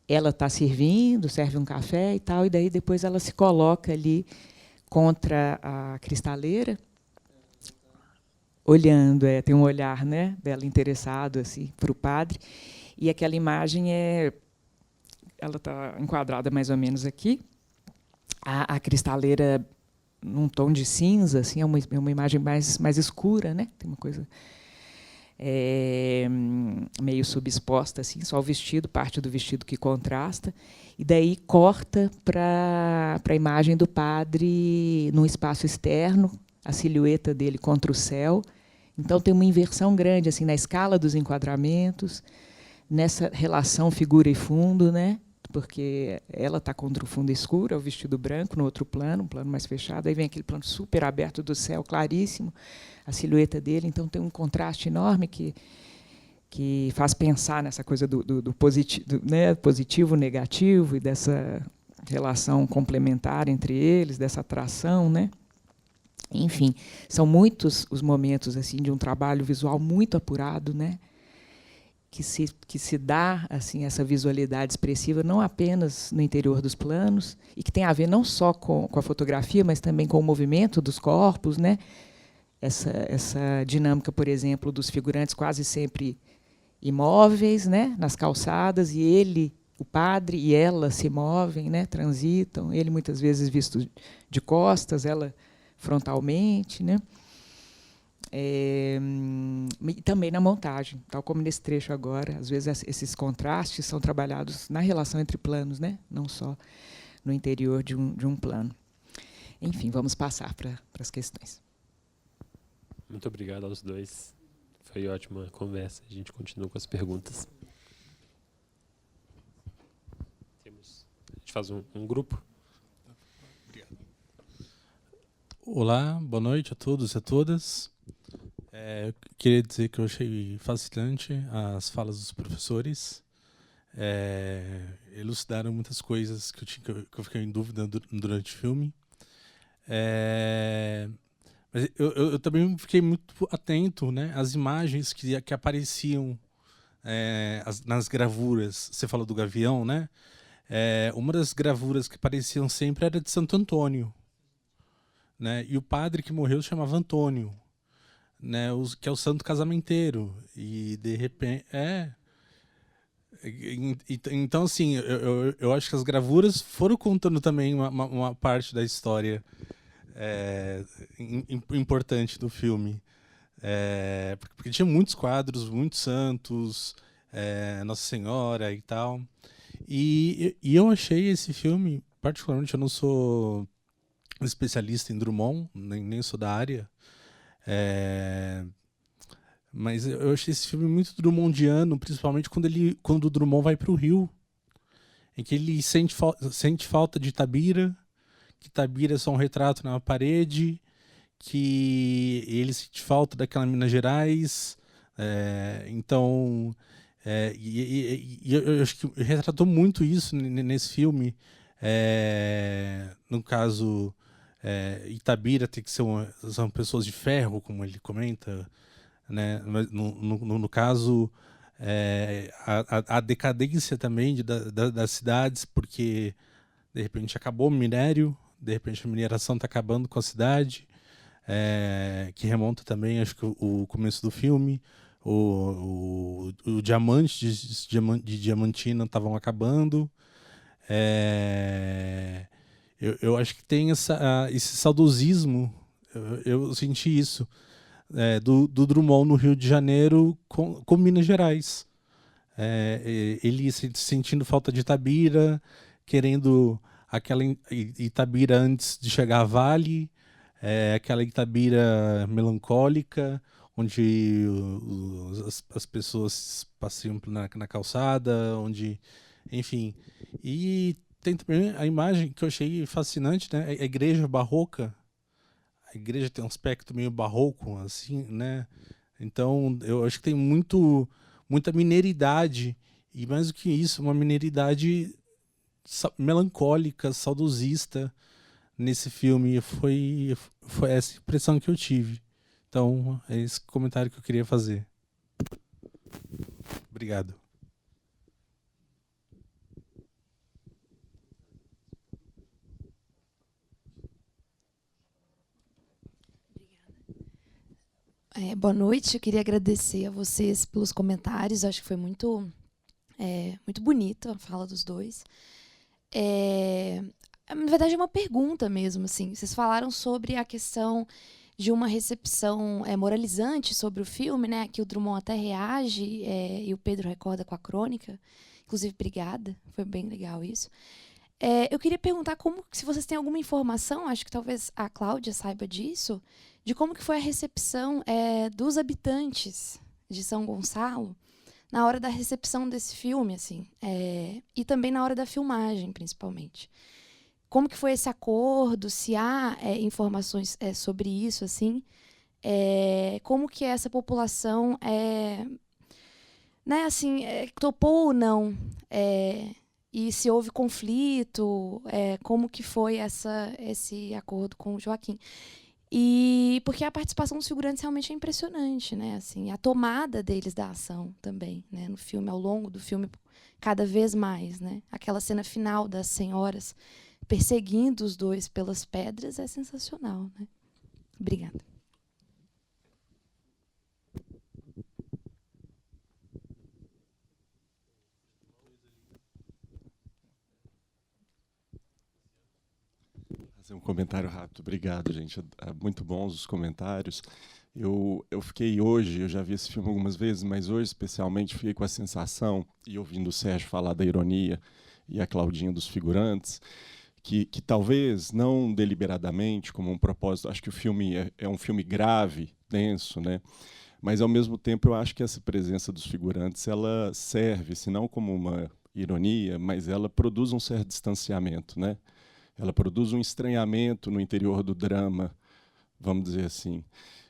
ela está servindo, serve um café e tal, e daí depois ela se coloca ali contra a cristaleira, olhando, tem um olhar, né, dela interessado assim para o padre, e aquela imagem ela está enquadrada mais ou menos aqui, a cristaleira num tom de cinza, assim, é uma imagem mais escura, né, tem uma coisa meio subexposta, assim, só o vestido, parte do vestido que contrasta, e daí corta para a imagem do padre num espaço externo, a silhueta dele contra o céu. Então tem uma inversão grande assim na escala dos enquadramentos, nessa relação figura e fundo, né? Porque ela está contra o fundo escuro, é o vestido branco no outro plano, um plano mais fechado, aí vem aquele plano super aberto do céu, claríssimo, a silhueta dele, então tem um contraste enorme que faz pensar nessa coisa do positivo, né? Positivo, negativo, e dessa relação complementar entre eles, dessa atração, né? Enfim, são muitos os momentos assim de um trabalho visual muito apurado, né? Que se dá assim essa visualidade expressiva não apenas no interior dos planos, e que tem a ver não só com a fotografia, mas também com o movimento dos corpos, né? Essa dinâmica, por exemplo, dos figurantes quase sempre imóveis, né? Nas calçadas, e ele, o padre e ela se movem, né? Transitam, ele muitas vezes visto de costas, ela frontalmente, né? E também na montagem, tal como nesse trecho agora. Às vezes esses contrastes são trabalhados na relação entre planos, né? Não só no interior de um plano. Enfim, vamos passar para as questões. Muito obrigado aos dois. Foi ótima conversa. A gente continua com as perguntas. A gente faz um grupo. Olá, boa noite a todos e a todas. Eu queria dizer que eu achei fascinante as falas dos professores. Elucidaram muitas coisas que eu fiquei em dúvida durante o filme. Mas eu também fiquei muito atento, né, às imagens que apareciam nas gravuras. Você falou do Gavião, né? Uma das gravuras que apareciam sempre era de Santo Antônio, né? E o padre que morreu se chamava Antônio, né? Que é o santo casamenteiro. E de repente então assim, eu acho que as gravuras foram contando também uma parte da história importante do filme, porque tinha muitos quadros, muitos santos, Nossa Senhora e tal. E eu achei esse filme, particularmente, eu não sou especialista em Drummond, nem sou da área, mas eu achei esse filme muito drummondiano, principalmente quando o Drummond vai para o Rio, em que ele sente falta de Itabira, que Itabira é só um retrato na parede, que ele sente falta daquela Minas Gerais. Então, eu acho que retratou muito isso nesse filme. No caso, Itabira tem que são pessoas de ferro, como ele comenta, né? No caso, a decadência também das cidades, porque de repente acabou o minério, de repente a mineração está acabando com a cidade, que remonta também, acho que o começo do filme. O diamantes de Diamantina estavam acabando. Eu acho que tem esse saudosismo, eu senti isso, do Drummond no Rio de Janeiro com Minas Gerais. Ele sentindo falta de Itabira, querendo aquela Itabira antes de chegar a Vale, aquela Itabira melancólica, onde as pessoas passeiam na calçada, onde, enfim. E tem também a imagem que eu achei fascinante, né? A igreja barroca. A igreja tem um aspecto meio barroco, assim, né? Então, eu acho que tem muita mineiridade, e mais do que isso, uma mineiridade melancólica, saudosista nesse filme. Foi essa impressão que eu tive. Então, é esse comentário que eu queria fazer. Obrigado. Boa noite, eu queria agradecer a vocês pelos comentários, acho que foi muito bonita a fala dos dois. Na verdade é uma pergunta mesmo, assim. Vocês falaram sobre a questão de uma recepção moralizante sobre o filme, né? Que o Drummond até reage e o Pedro recorda com a crônica. Inclusive, obrigada, foi bem legal isso. Eu queria perguntar se vocês têm alguma informação, acho que talvez a Cláudia saiba disso, de como que foi a recepção dos habitantes de São Gonçalo na hora da recepção desse filme, assim, e também na hora da filmagem, principalmente. Como que foi esse acordo? Se há informações sobre isso, assim, como que essa população né, assim, topou ou não? E se houve conflito? Como que foi esse acordo com o Joaquim? E porque a participação dos figurantes realmente é impressionante, né? Assim, a tomada deles da ação também, né? No filme, ao longo do filme, cada vez mais, né? Aquela cena final das senhoras perseguindo os dois pelas pedras é sensacional, né? Obrigada. Fazer um comentário rápido. Obrigado, gente. Muito bons os comentários. Eu fiquei hoje, eu já vi esse filme algumas vezes, mas hoje especialmente fiquei com a sensação, e ouvindo o Sérgio falar da ironia e a Claudinha dos figurantes, que talvez, não deliberadamente, como um propósito, acho que o filme é um filme grave, denso, né? Mas, ao mesmo tempo, eu acho que essa presença dos figurantes ela serve, se não como uma ironia, mas ela produz um certo distanciamento, né? Ela produz um estranhamento no interior do drama, vamos dizer assim.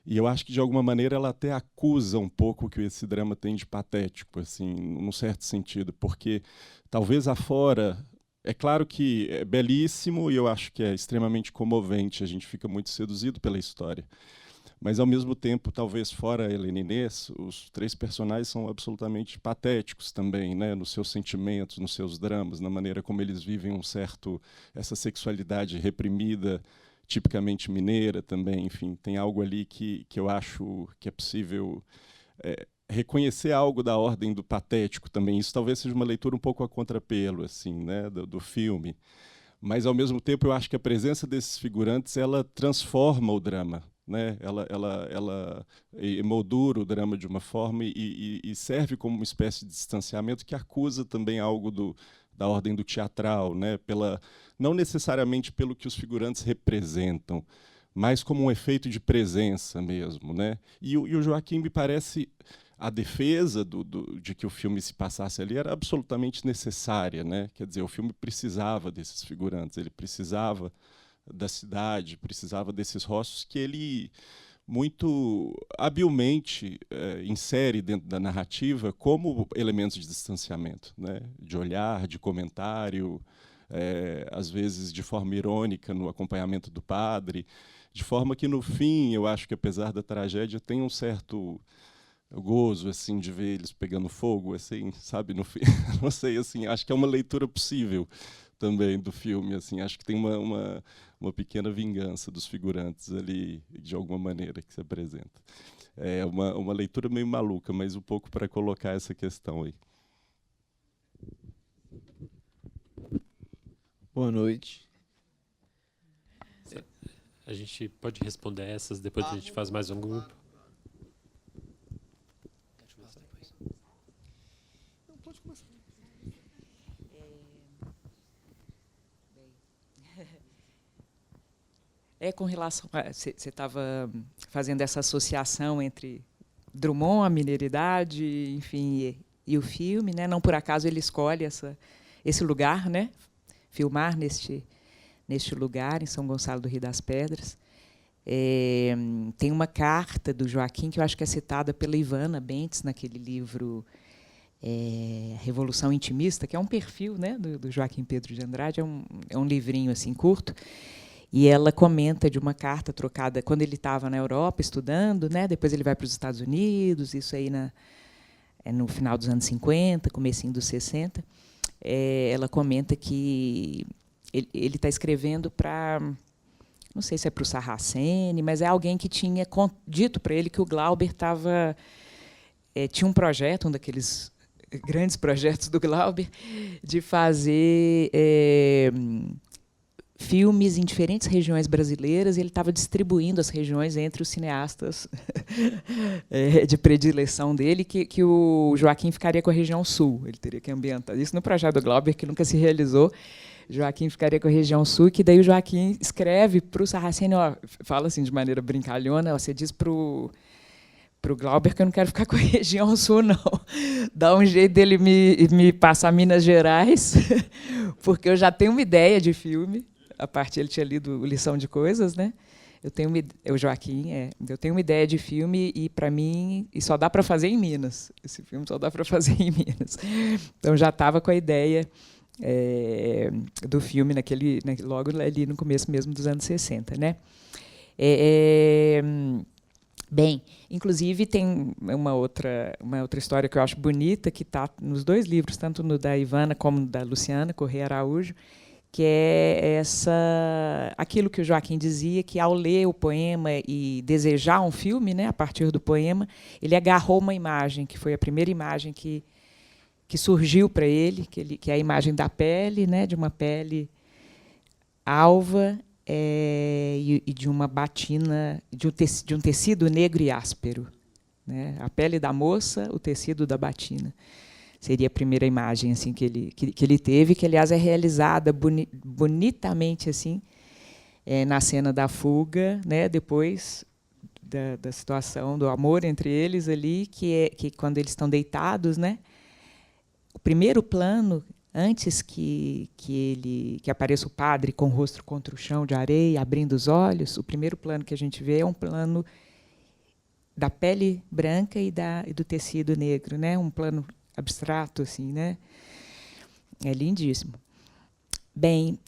E eu acho que, de alguma maneira, ela até acusa um pouco o que esse drama tem de patético, assim, num certo sentido, porque talvez afora... É claro que é belíssimo e eu acho que é extremamente comovente, a gente fica muito seduzido pela história. Mas, ao mesmo tempo, talvez fora a Helena e Inês, os três personagens são absolutamente patéticos também, né? Nos seus sentimentos, nos seus dramas, na maneira como eles vivem essa sexualidade reprimida, tipicamente mineira também. Enfim, tem algo ali que eu acho que é possível reconhecer algo da ordem do patético também. Isso talvez seja uma leitura um pouco a contrapelo, assim, né? do filme. Mas, ao mesmo tempo, eu acho que a presença desses figurantes ela transforma o drama, né? Ela emoldura o drama de uma forma e serve como uma espécie de distanciamento que acusa também algo da ordem do teatral, né? Não necessariamente pelo que os figurantes representam, mas como um efeito de presença mesmo, né? E o Joaquim, me parece, a defesa de que o filme se passasse ali era absolutamente necessária, né? Quer dizer, o filme precisava desses figurantes, ele precisava da cidade, precisava desses rostos que ele muito habilmente insere dentro da narrativa como elementos de distanciamento, né? De olhar, de comentário, às vezes de forma irônica no acompanhamento do padre, de forma que, no fim, eu acho que, apesar da tragédia, tem um certo gozo, assim, de ver eles pegando fogo, assim, sabe, no fim. Não sei, assim, acho que é uma leitura possível também do filme, assim, acho que tem uma pequena vingança dos figurantes ali, de alguma maneira, que se apresenta. É uma leitura meio maluca, mas um pouco para colocar essa questão aí. Boa noite. A gente pode responder essas, depois a gente faz mais um grupo. Pode começar. Com relação você estava fazendo essa associação entre Drummond, a mineiridade, enfim, e o filme, né? Não por acaso ele escolhe esse lugar, né? Filmar neste lugar, em São Gonçalo do Rio das Pedras. Tem uma carta do Joaquim que eu acho que é citada pela Ivana Bentes naquele livro Revolução Intimista, que é um perfil, né, do Joaquim Pedro de Andrade, é um livrinho assim curto. E ela comenta de uma carta trocada quando ele estava na Europa estudando, né? Depois ele vai para os Estados Unidos, isso aí no final dos anos 50, comecinho dos 60. Ela comenta que ele está escrevendo para, não sei se é para o Sarraceni, mas é alguém que tinha dito para ele que o Glauber tinha um projeto, um daqueles grandes projetos do Glauber, de fazer filmes em diferentes regiões brasileiras, e ele estava distribuindo as regiões entre os cineastas de predileção dele, que o Joaquim ficaria com a região sul, ele teria que ambientar isso no projeto do Glauber, que nunca se realizou. Joaquim ficaria com a região sul, que daí o Joaquim escreve para o Sarraceni, fala assim de maneira brincalhona, você diz para o Glauber que eu não quero ficar com a região sul, não. Dá um jeito dele me passar Minas Gerais, porque eu já tenho uma ideia de filme. A parte ele tinha lido Lição de Coisas, né? O Joaquim, eu tenho uma ideia de filme e para mim e só dá para fazer em Minas. Esse filme só dá para fazer em Minas. Então já estava com a ideia do filme logo ali no começo mesmo dos anos 60, né? Bem, inclusive tem uma outra história que eu acho bonita que está nos dois livros, tanto no da Ivana como no da Luciana Corrêa Araújo, que é aquilo que o Joaquim dizia, que ao ler o poema e desejar um filme, né, a partir do poema, ele agarrou uma imagem, que foi a primeira imagem que surgiu para ele, que é a imagem da pele, né, de uma pele alva e de uma batina, de um tecido negro e áspero, né? A pele da moça, o tecido da batina. Seria a primeira imagem assim que ele teve, que aliás é realizada bonitamente assim na cena da fuga, né? Depois da situação do amor entre eles ali, que quando eles estão deitados, né? O primeiro plano, antes que apareça o padre com o rosto contra o chão de areia, abrindo os olhos, o primeiro plano que a gente vê é um plano da pele branca e do tecido negro, né? Um plano abstrato, assim, né? É lindíssimo. Bem,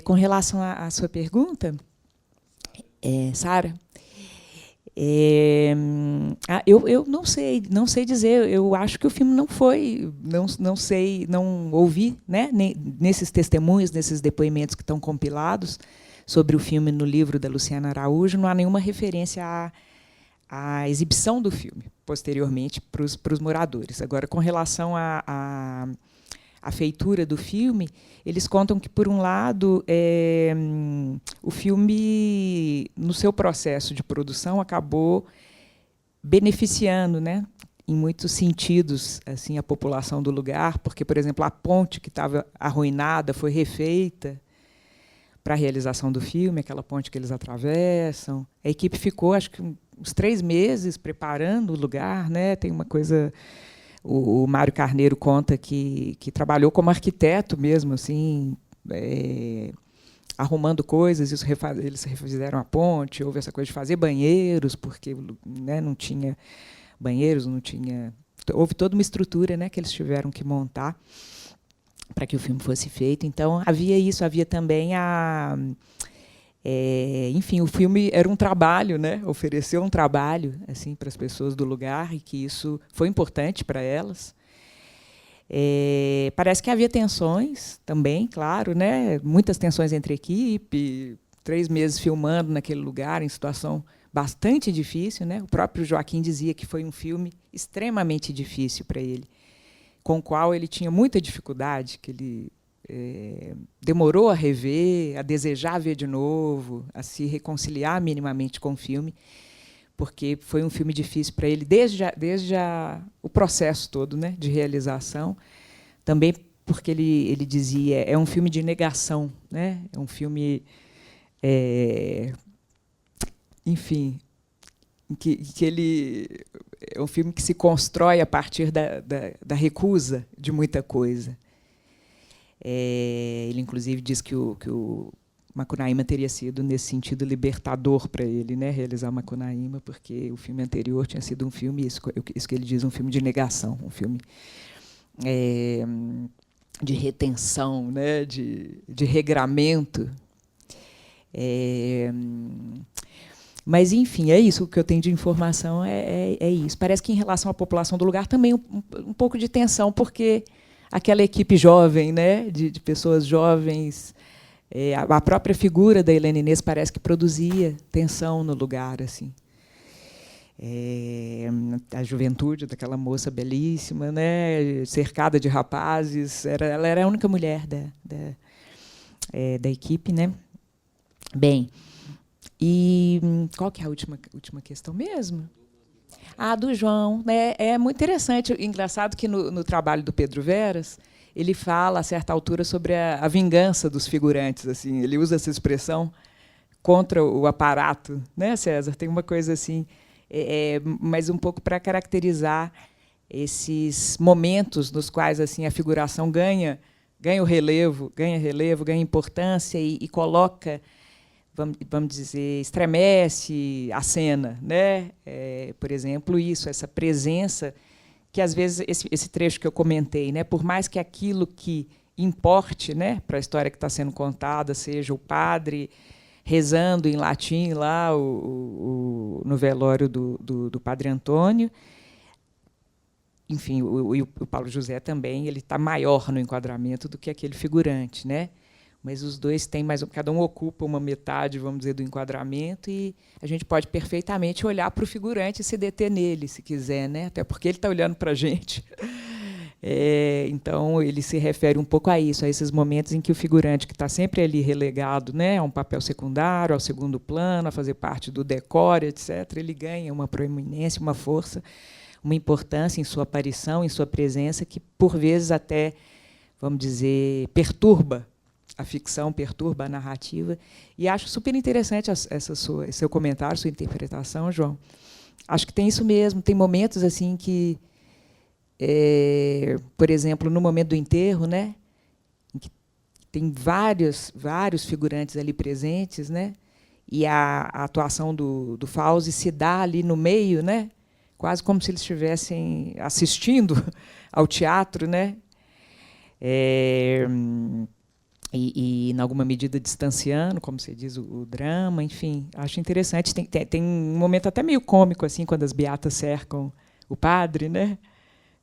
com relação à sua pergunta, Sara, eu não sei dizer. Eu acho que o filme não foi, não ouvi, né? Nesses testemunhos, nesses depoimentos que estão compilados sobre o filme no livro da Luciana Araújo, não há nenhuma referência à exibição do filme posteriormente para os moradores. Agora, com relação à feitura do filme, eles contam que, por um lado, o filme, no seu processo de produção, acabou beneficiando, né, em muitos sentidos, assim, a população do lugar, porque, por exemplo, a ponte que estava arruinada foi refeita para a realização do filme, aquela ponte que eles atravessam. A equipe ficou, acho que, uns 3 meses preparando o lugar, né? Tem uma coisa... O Mário Carneiro conta que trabalhou como arquiteto mesmo, assim, arrumando coisas. Eles refizeram a ponte, houve essa coisa de fazer banheiros, porque, né, não tinha banheiros, não tinha... Houve toda uma estrutura, né, que eles tiveram que montar para que o filme fosse feito. Então, havia isso, havia também enfim, o filme era um trabalho, né? Ofereceu um trabalho assim para as pessoas do lugar, e que isso foi importante para elas. Parece que havia tensões também, claro, né? Muitas tensões entre a equipe, 3 meses filmando naquele lugar, em situação bastante difícil, né? O próprio Joaquim dizia que foi um filme extremamente difícil para ele, com o qual ele tinha muita dificuldade, que ele demorou a rever, a desejar ver de novo, a se reconciliar minimamente com o filme, porque foi um filme difícil para ele desde o processo todo, né, de realização. Também porque ele dizia, é um filme de negação, né? É um filme, enfim, que ele é um filme que se constrói a partir da recusa de muita coisa. Ele, inclusive, diz que o Macunaíma teria sido, nesse sentido, libertador para ele, né, realizar Macunaíma, porque o filme anterior tinha sido um filme, isso que ele diz, um filme de negação, um filme de retenção, né, de regramento. Mas, enfim, é isso. O que eu tenho de informação é isso. Parece que, em relação à população do lugar, também um pouco de tensão, porque aquela equipe jovem, né, de pessoas jovens, a própria figura da Helena Inês parece que produzia tensão no lugar, assim. A juventude daquela moça belíssima, né, cercada de rapazes, ela era a única mulher da equipe, né? Bem, e qual que é a última questão mesmo? Do João. É muito interessante. Engraçado que no trabalho do Pedro Veras, ele fala, a certa altura, sobre a vingança dos figurantes. Assim, ele usa essa expressão contra o aparato, né, César? Tem uma coisa assim, mas um pouco para caracterizar esses momentos nos quais, assim, a figuração ganha relevo, ganha importância e coloca, vamos dizer, estremece a cena, né? Por exemplo, essa presença que, às vezes, esse trecho que eu comentei, né, por mais que aquilo que importe, né, para a história que está sendo contada seja o padre rezando em latim lá no velório do Padre Antônio, enfim, o Paulo José também, ele está maior no enquadramento do que aquele figurante, né? Mas os dois têm cada um ocupa uma metade, vamos dizer, do enquadramento, e a gente pode perfeitamente olhar para o figurante e se deter nele, se quiser, né? Até porque ele está olhando para a gente. Então, ele se refere um pouco a isso, a esses momentos em que o figurante, que está sempre ali relegado, né, a um papel secundário, ao segundo plano, a fazer parte do decor, etc., ele ganha uma proeminência, uma força, uma importância em sua aparição, em sua presença, que, por vezes, até, vamos dizer, perturba a ficção, perturba a narrativa. E acho super interessante esse seu comentário, sua interpretação, João. Acho que tem isso mesmo, tem momentos assim que, por exemplo, no momento do enterro, né, em que tem vários figurantes ali presentes, né, e a atuação do Fauzi se dá ali no meio, né, quase como se eles estivessem assistindo ao teatro, né, e em alguma medida distanciando, como você diz, o drama, enfim, acho interessante. Tem um momento até meio cômico assim, quando as beatas cercam o padre, né?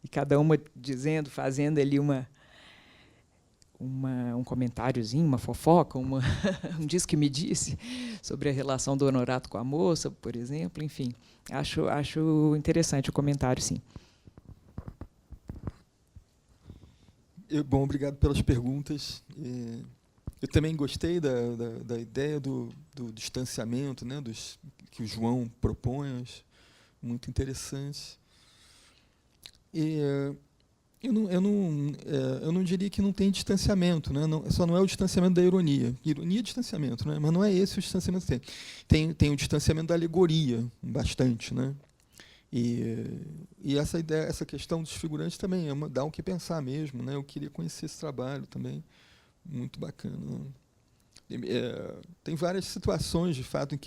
E cada uma dizendo, fazendo ali um comentáriozinho, uma fofoca, um diz que me disse sobre a relação do Honorato com a moça, por exemplo. Enfim, acho interessante o comentário, sim. Bom, obrigado pelas perguntas. Eu também gostei da ideia do distanciamento, né, que o João propõe, acho muito interessante. Eu não diria que não tem distanciamento, né? Só não é o distanciamento da ironia. Ironia é distanciamento, né? Mas não é esse o distanciamento que tem o distanciamento da alegoria, bastante, né? E essa ideia, essa questão dos figurantes também dá o que pensar mesmo, né? Eu queria conhecer esse trabalho também, muito bacana. Tem várias situações, de fato, em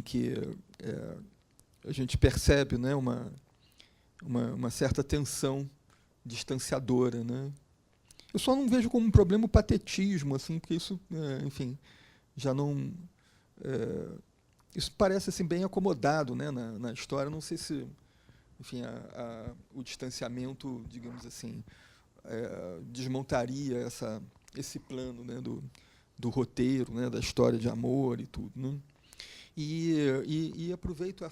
que a gente percebe, né, uma certa tensão distanciadora, né? Eu só não vejo como um problema o patetismo, assim, porque isso, enfim, já não isso parece assim bem acomodado, né, na história. Não sei se, enfim, o distanciamento, digamos assim, desmontaria esse plano, né, do roteiro, né, da história de amor e tudo, né? E aproveito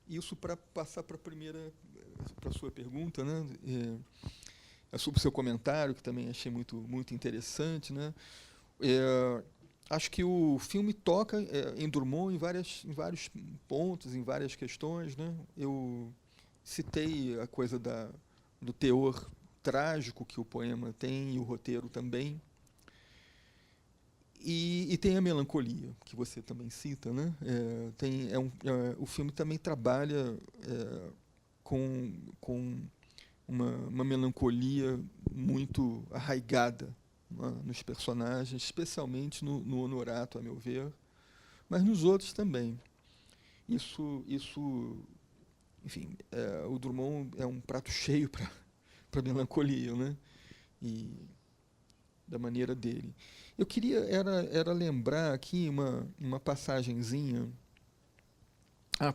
isso para passar para a sua pergunta, né? Sobre o seu comentário, que também achei muito interessante, né? Acho que o filme toca em Drummond em vários pontos, em várias questões, né? Eu citei a coisa do teor trágico que o poema tem, e o roteiro também. E tem a melancolia, que você também cita, né? O filme também trabalha com uma melancolia muito arraigada, né, nos personagens, especialmente no Honorato, a meu ver, mas nos outros também. Isso enfim, o Drummond é um prato cheio para a melancolia, né? E da maneira dele. Eu queria era lembrar aqui uma passagenzinha.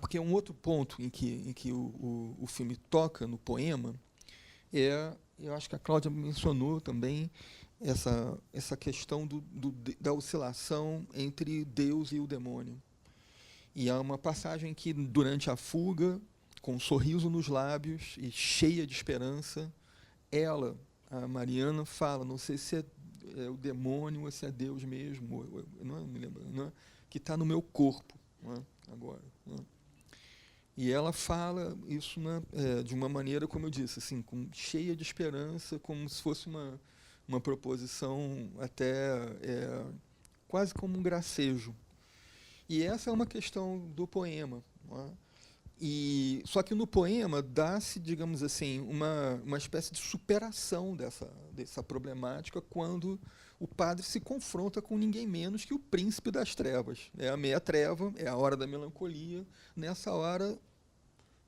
Porque um outro ponto em que o filme toca no poema eu acho que a Cláudia mencionou também, essa questão da oscilação entre Deus e o demônio. E há uma passagem que, durante a fuga, com um sorriso nos lábios e cheia de esperança, a Mariana, fala, não sei se é o demônio ou se é Deus mesmo, não me lembro, não é? Que está no meu corpo, não é? Agora. Não é? E ela fala isso, né, de uma maneira, como eu disse, assim, cheia de esperança, como se fosse uma proposição até quase como um gracejo. E essa é uma questão do poema, não é? Só que no poema dá-se, digamos assim, uma espécie de superação dessa problemática quando o padre se confronta com ninguém menos que o príncipe das trevas. É a meia-treva, é a hora da melancolia. Nessa hora,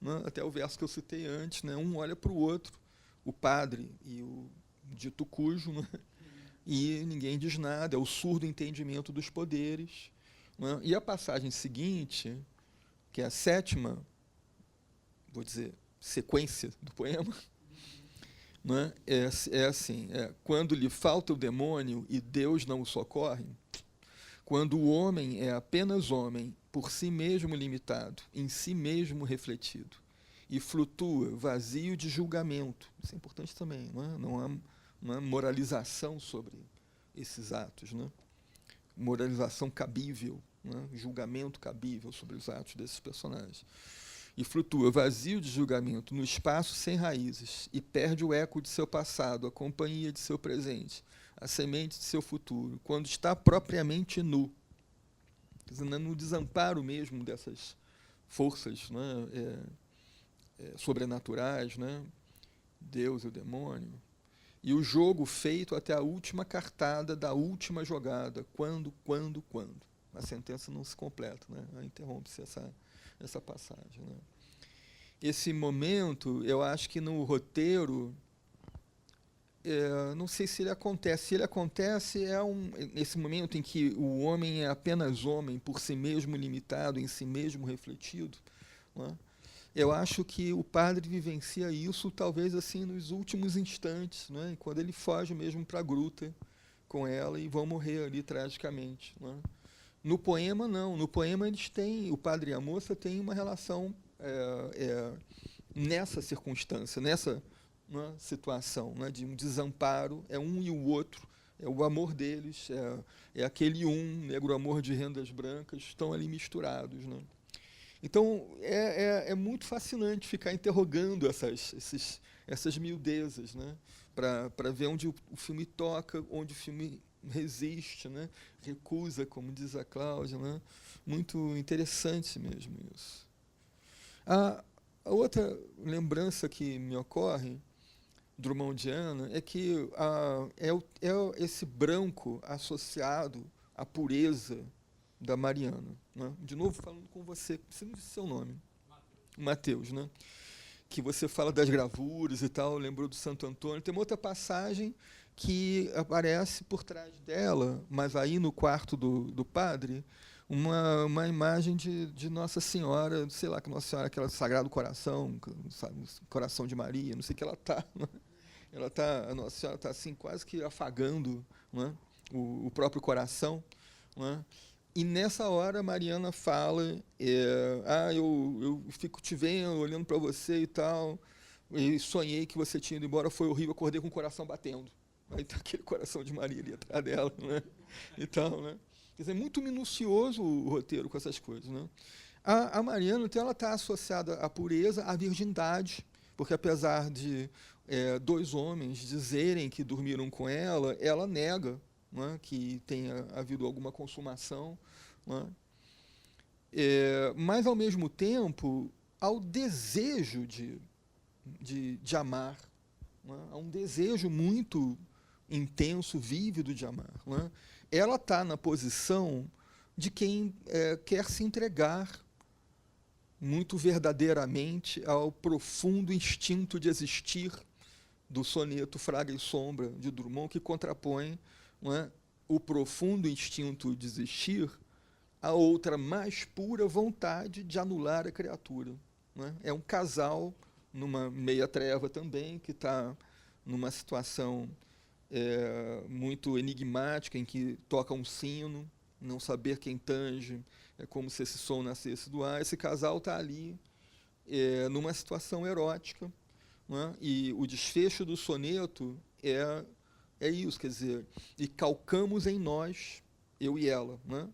né, até o verso que eu citei antes, né, um olha para o outro, o padre e o dito cujo, né, e ninguém diz nada, é o surdo entendimento dos poderes. Né? E a passagem seguinte, que é a 7ª, vou dizer, sequência do poema, né? É assim, quando lhe falta o demônio e Deus não o socorre, quando o homem é apenas homem, por si mesmo limitado, em si mesmo refletido, e flutua, vazio de julgamento. Isso é importante também, não é? Não há moralização sobre esses atos, né? Moralização cabível, né? Julgamento cabível sobre os atos desses personagens. E flutua, vazio de julgamento, no espaço sem raízes, e perde o eco de seu passado, a companhia de seu presente, a semente de seu futuro, quando está propriamente nu. Quer dizer, no desamparo mesmo dessas forças, né? Sobrenaturais, né? Deus e o demônio. E o jogo feito até a última cartada da última jogada. Quando? A sentença não se completa, né? Interrompe-se essa passagem, né? Esse momento, eu acho que no roteiro, não sei se ele acontece. Se ele acontece, esse momento em que o homem é apenas homem, por si mesmo limitado, em si mesmo refletido, né? Eu acho que o padre vivencia isso, talvez assim, nos últimos instantes, né? Quando ele foge mesmo para a gruta com ela e vão morrer ali tragicamente, né? No poema, não. No poema, o padre e a moça têm uma relação nessa circunstância, nessa, né, situação, né, de um desamparo, é um e o outro, é o amor deles, é aquele negro amor de rendas brancas, estão ali misturados, né? Então, é muito fascinante ficar interrogando essas miudezas, né? Para ver onde o filme toca, onde o filme resiste, né? Recusa, como diz a Cláudia, né? Muito interessante mesmo isso. A outra lembrança que me ocorre, drummondiana, é que esse branco associado à pureza da Mariana, né? De novo falando com você, não disse seu nome, Mateus, né? Que você fala das gravuras e tal, lembrou do Santo Antônio. Tem uma outra passagem que aparece por trás dela, mas aí no quarto do padre, uma imagem de Nossa Senhora, sei lá, que Nossa Senhora, aquela Sagrado Coração, sabe, Coração de Maria, não sei o que ela está. Né? A Nossa Senhora está assim, quase que afagando, né, o próprio coração, né? E nessa hora a Mariana fala, eu fico te vendo, olhando para você e tal, e sonhei que você tinha ido embora, foi horrível, acordei com o coração batendo. Aí está aquele coração de Maria ali atrás dela, né? E tal, né? Quer dizer, é muito minucioso o roteiro com essas coisas, né? A Mariana, então, ela está associada à pureza, à virgindade, porque apesar de dois homens dizerem que dormiram com ela nega, né, que tenha havido alguma consumação, né? Mas, ao mesmo tempo, ao desejo de amar, né? Há um desejo muito intenso, vívido de amar, né? Ela está na posição de quem quer se entregar muito verdadeiramente ao profundo instinto de existir do soneto Fraga e Sombra, de Drummond, que contrapõe, não é, o profundo instinto de existir à outra mais pura vontade de anular a criatura. Não é? É um casal, numa meia treva também, que está numa situação muito enigmática, em que toca um sino, não saber quem tange, é como se esse som nascesse do ar. Esse casal está ali numa situação erótica, né? E o desfecho do soneto é isso, quer dizer, e calcamos em nós, eu e ela, né?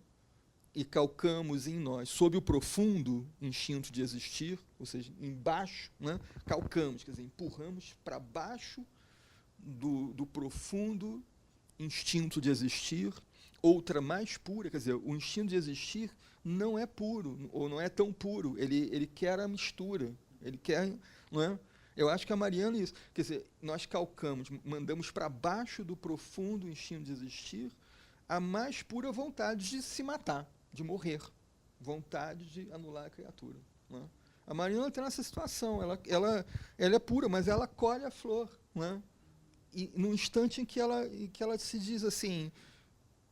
E calcamos em nós, sob o profundo instinto de existir, ou seja, embaixo, né? Calcamos, quer dizer, empurramos para baixo do profundo instinto de existir, outra mais pura, quer dizer, o instinto de existir não é puro, ou não é tão puro, ele quer a mistura, ele quer, não é? Eu acho que a Mariana é isso, quer dizer, nós calcamos, mandamos para baixo do profundo instinto de existir a mais pura vontade de se matar, de morrer, vontade de anular a criatura, não é? A Mariana está nessa situação, ela é pura, mas ela colhe a flor, não é? E no instante em que ela se diz assim,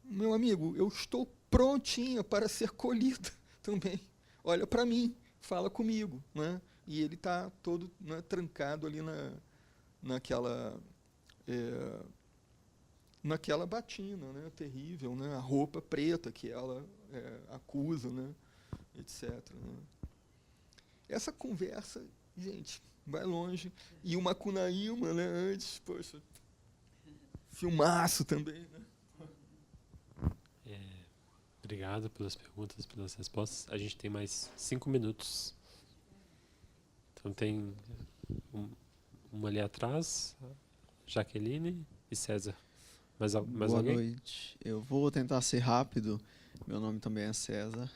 meu amigo, eu estou prontinha para ser colhida também. Olha para mim, fala comigo, né? E ele está todo, né, trancado ali naquela batina, né, terrível, né? A roupa preta que ela acusa, né? Etc. Né? Essa conversa gente, vai longe. E o Macunaíma, né, antes, poxa, filmaço também, né? Obrigado pelas perguntas, pelas respostas. A gente tem mais 5 minutos. Então tem uma ali atrás, Jaqueline e César. Mais Boa alguém? noite. Eu vou tentar ser rápido. Meu nome também é César.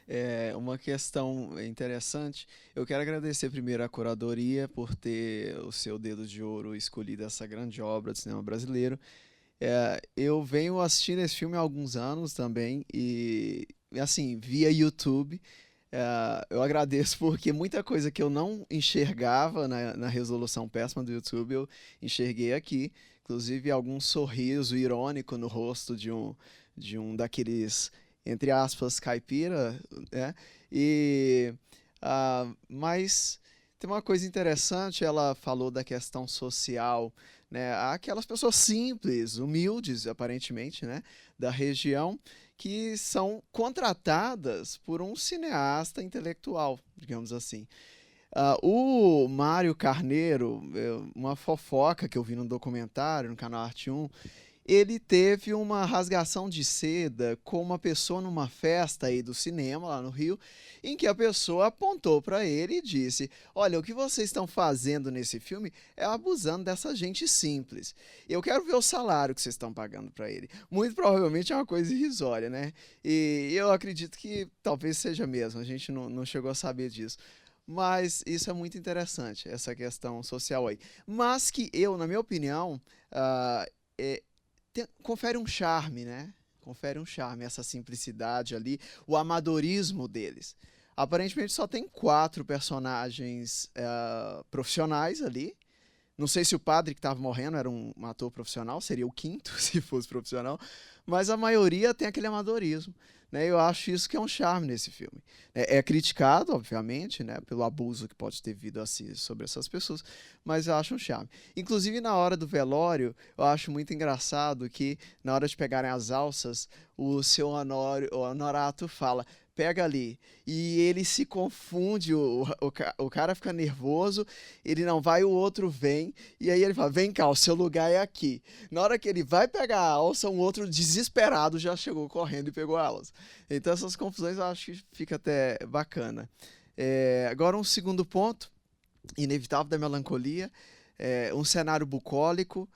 É uma questão interessante. Eu quero agradecer primeiro à curadoria por ter o seu dedo de ouro escolhido essa grande obra do cinema brasileiro. Eu venho assistindo esse filme há alguns anos também e, assim, via YouTube. Eu agradeço porque muita coisa que eu não enxergava na resolução péssima do YouTube, eu enxerguei aqui. Inclusive, algum sorriso irônico no rosto de um daqueles, entre aspas, caipira, né? Mas tem uma coisa interessante, ela falou da questão social, né? Aquelas pessoas simples, humildes, aparentemente, né? Da região, que são contratadas por um cineasta intelectual, digamos assim. O Mário Carneiro, uma fofoca que eu vi no documentário, no canal Arte 1, ele teve uma rasgação de seda com uma pessoa numa festa aí do cinema lá no Rio, em que a pessoa apontou para ele e disse: olha, o que vocês estão fazendo nesse filme é abusando dessa gente simples. Eu quero ver o salário que vocês estão pagando para ele. Muito provavelmente é uma coisa irrisória, né? E eu acredito que talvez seja mesmo, a gente não chegou a saber disso. Mas isso é muito interessante, essa questão social aí. Mas que eu, na minha opinião, confere um charme, né? Confere um charme, essa simplicidade ali, o amadorismo deles. Aparentemente só tem 4 personagens profissionais ali. Não sei se o padre que estava morrendo era um ator profissional, seria o 5º se fosse profissional, mas a maioria tem aquele amadorismo, né? Eu acho isso que é um charme nesse filme. É criticado, obviamente, né, pelo abuso que pode ter vindo assim sobre essas pessoas, mas eu acho um charme. Inclusive, na hora do velório, eu acho muito engraçado que, na hora de pegarem as alças, o seu Honorato fala: pega ali. E ele se confunde, o cara fica nervoso, ele não vai, o outro vem, e aí ele fala: vem cá, o seu lugar é aqui. Na hora que ele vai pegar a alça, um outro desesperado já chegou correndo e pegou a alça. Então essas confusões eu acho que fica até bacana. Agora um segundo ponto, inevitável da melancolia, um cenário bucólico.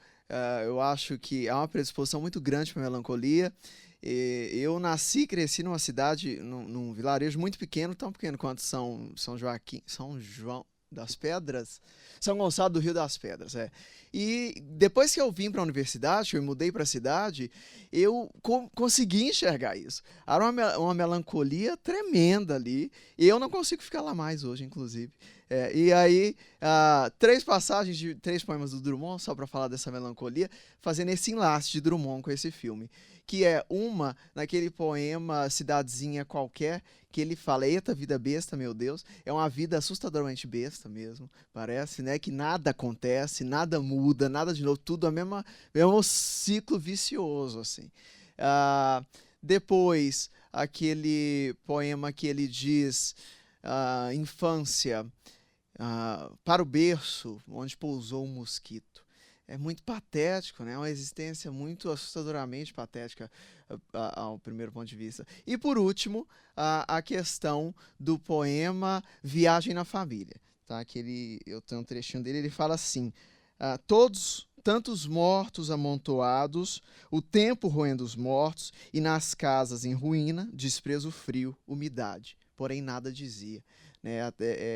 Eu acho que há uma predisposição muito grande para melancolia. Eu nasci e cresci numa cidade, num vilarejo muito pequeno, tão pequeno quanto São João das Pedras, São Gonçalo do Rio das Pedras, E depois que eu vim para a universidade, eu mudei para a cidade, eu consegui enxergar isso. Era uma melancolia tremenda ali, e eu não consigo ficar lá mais hoje, inclusive. E aí, 3 passagens de 3 poemas do Drummond, só para falar dessa melancolia, fazendo esse enlace de Drummond com esse filme. Que é uma, naquele poema Cidadezinha Qualquer, que ele fala: eita, vida besta, meu Deus. É uma vida assustadoramente besta mesmo, parece, né? Que nada acontece, nada muda, nada de novo, tudo é o mesmo ciclo vicioso, assim. Depois, aquele poema que ele diz: infância, para o berço, onde pousou um mosquito. É muito patético, né? Uma existência muito assustadoramente patética ao primeiro ponto de vista. E, por último, a questão do poema Viagem na Família. Tá? Eu tenho um trechinho dele, ele fala assim: tantos mortos amontoados, o tempo roendo os mortos, e nas casas em ruína, desprezo frio, umidade, porém nada dizia. Né,